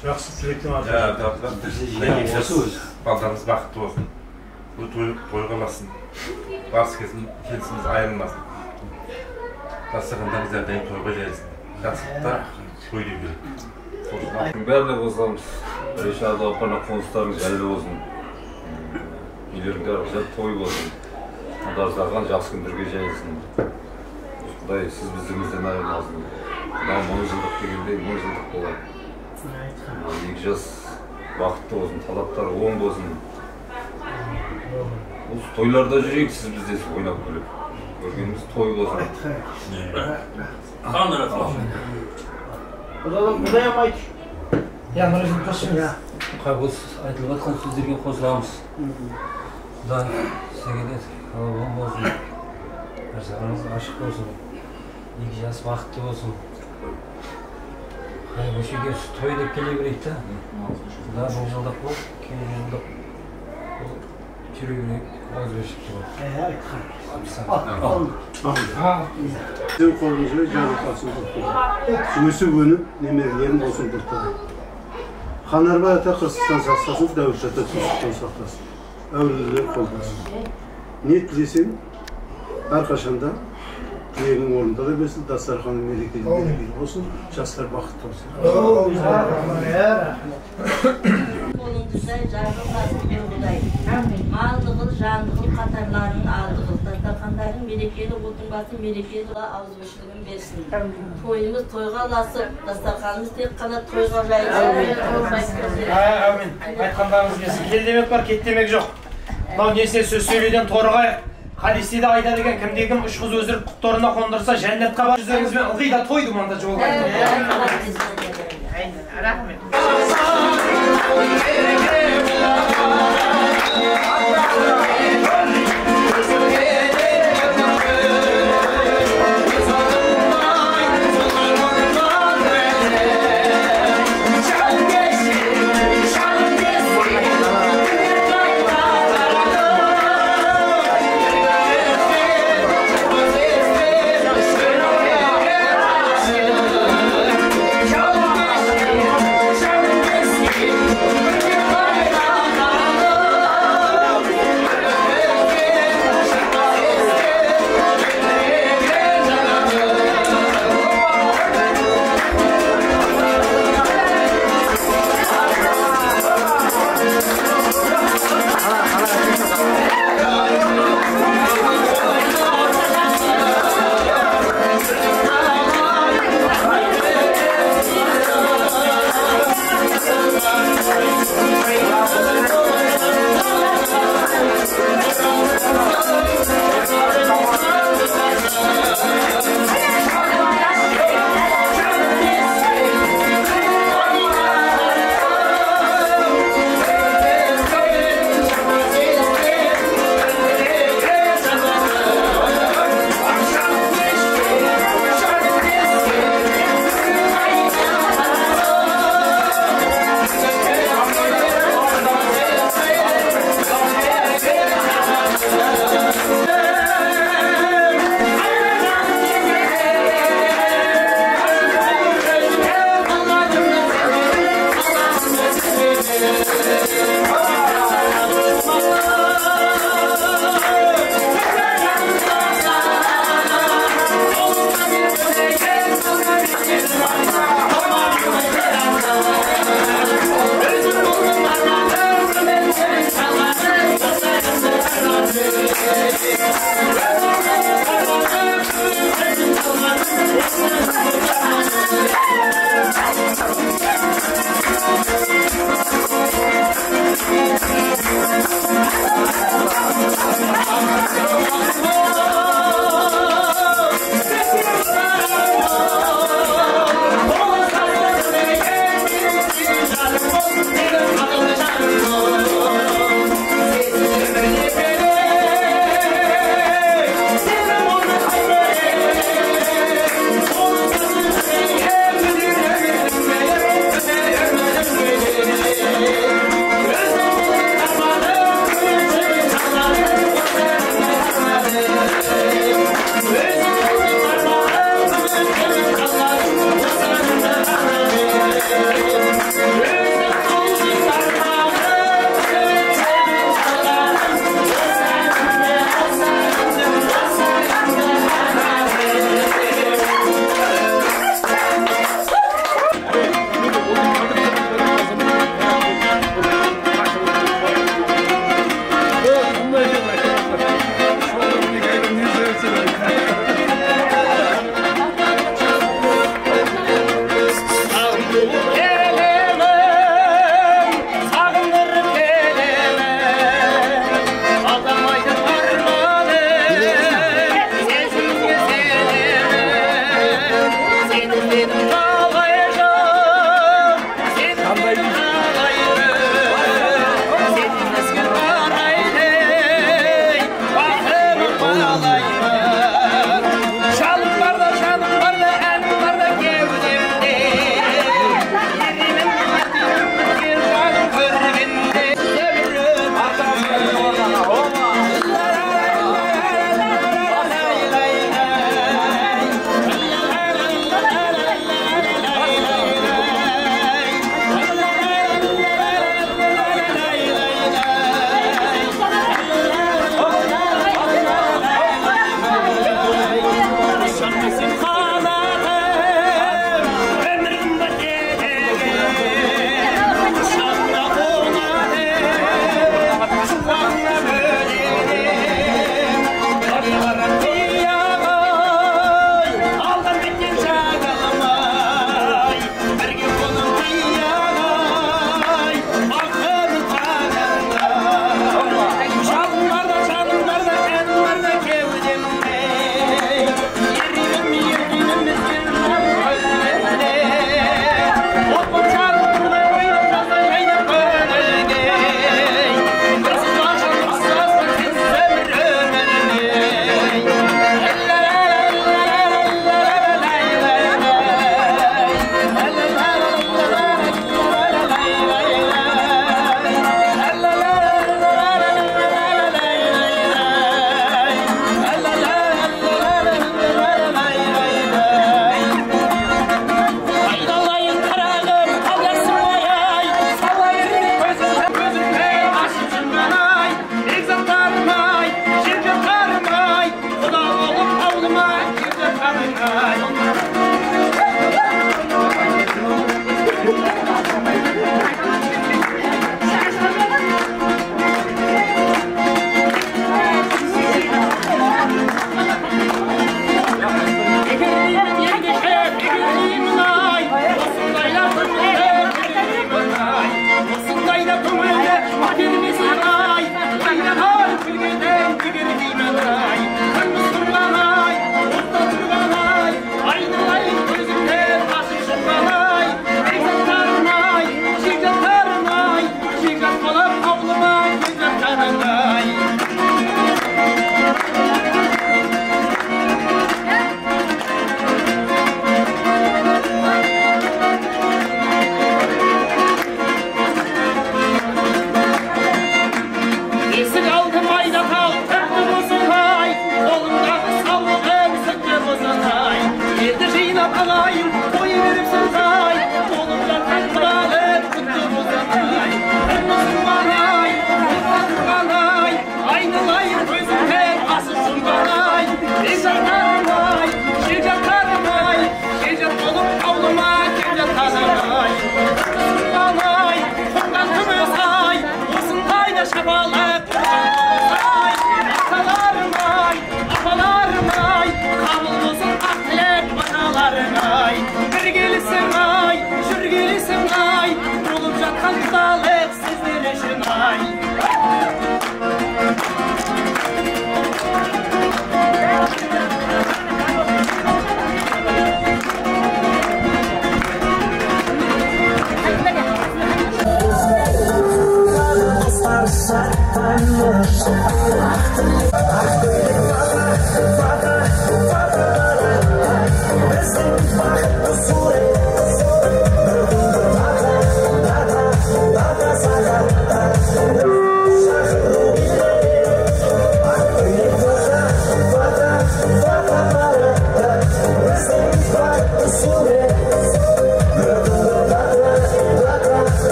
Жақсы тілектен балдарыңыз бақытты болсын. Бұл той қаласын. Барыс келісіміз айырылмасын. Дастархандарыңыз әрдайым тойға жайылсын. Жақсылықта той деп жүреді. Бәріне қосыламыз. Решады апана қоныстарыңыз жайлы болсын. Үйлеріңде арқылы той болсын. Дастархан жақсы күндерге жайылсын. Құдай сіз біздігімізден айырмасын. Мына 10 жылдық дегенде 10 жылдық болады. Екі жас бақытты болсын, талаптар оң болсын. Осы тойларда жүрейік, сіз бізде ойнап күліп. Көргеніміз той болсын. Құдайым айтшы. Айтылып жатқан сөздерге қосыламыз. Құдай сізге қалауын болсын. Арзағаныңыз ашық болсын. Екі жас бақытты болсын. Көшеге той деп келе берейік та. Құда 10 жылдық бол, кейін жылдық жүре берейік. Ауыз бершікті бол. Сен қолыңызға жарылқасын бұқтығы. Өсіп өніп, немерелерін болсын бұқтығы. Қанарбай ата қырсықтан сақтасын, дәуіт ата тұсықтан сақтасын. Әулілер қолдасын. Не тілесең, әрқашанда тілегің орнында да берсін, дастарханың мерекелі болсын, жастар бақытты болсын. Қолыңды жай, жарылғасын Құдай. Малды қыл, жанды қыл, қатарларын алды қыл. Дастархандарың мерекелі, отынбасын мерекелі ауызбіршілігін берсін. Тойымыз тойға ласып, дастарханымыз тек қана тойға жайылсын. Әмин. Айтқандарыңыз келсін. Кел демек бар, кет демек жоқ. Мынау несіне сөз сөйлеуден торығайық. Хадисте айта деген кімде-кім 3 қыз өздіріп құқтарына қондырса жәннатқа бар жүздеріңізбен ылғи да тойды манда жол Рахмет.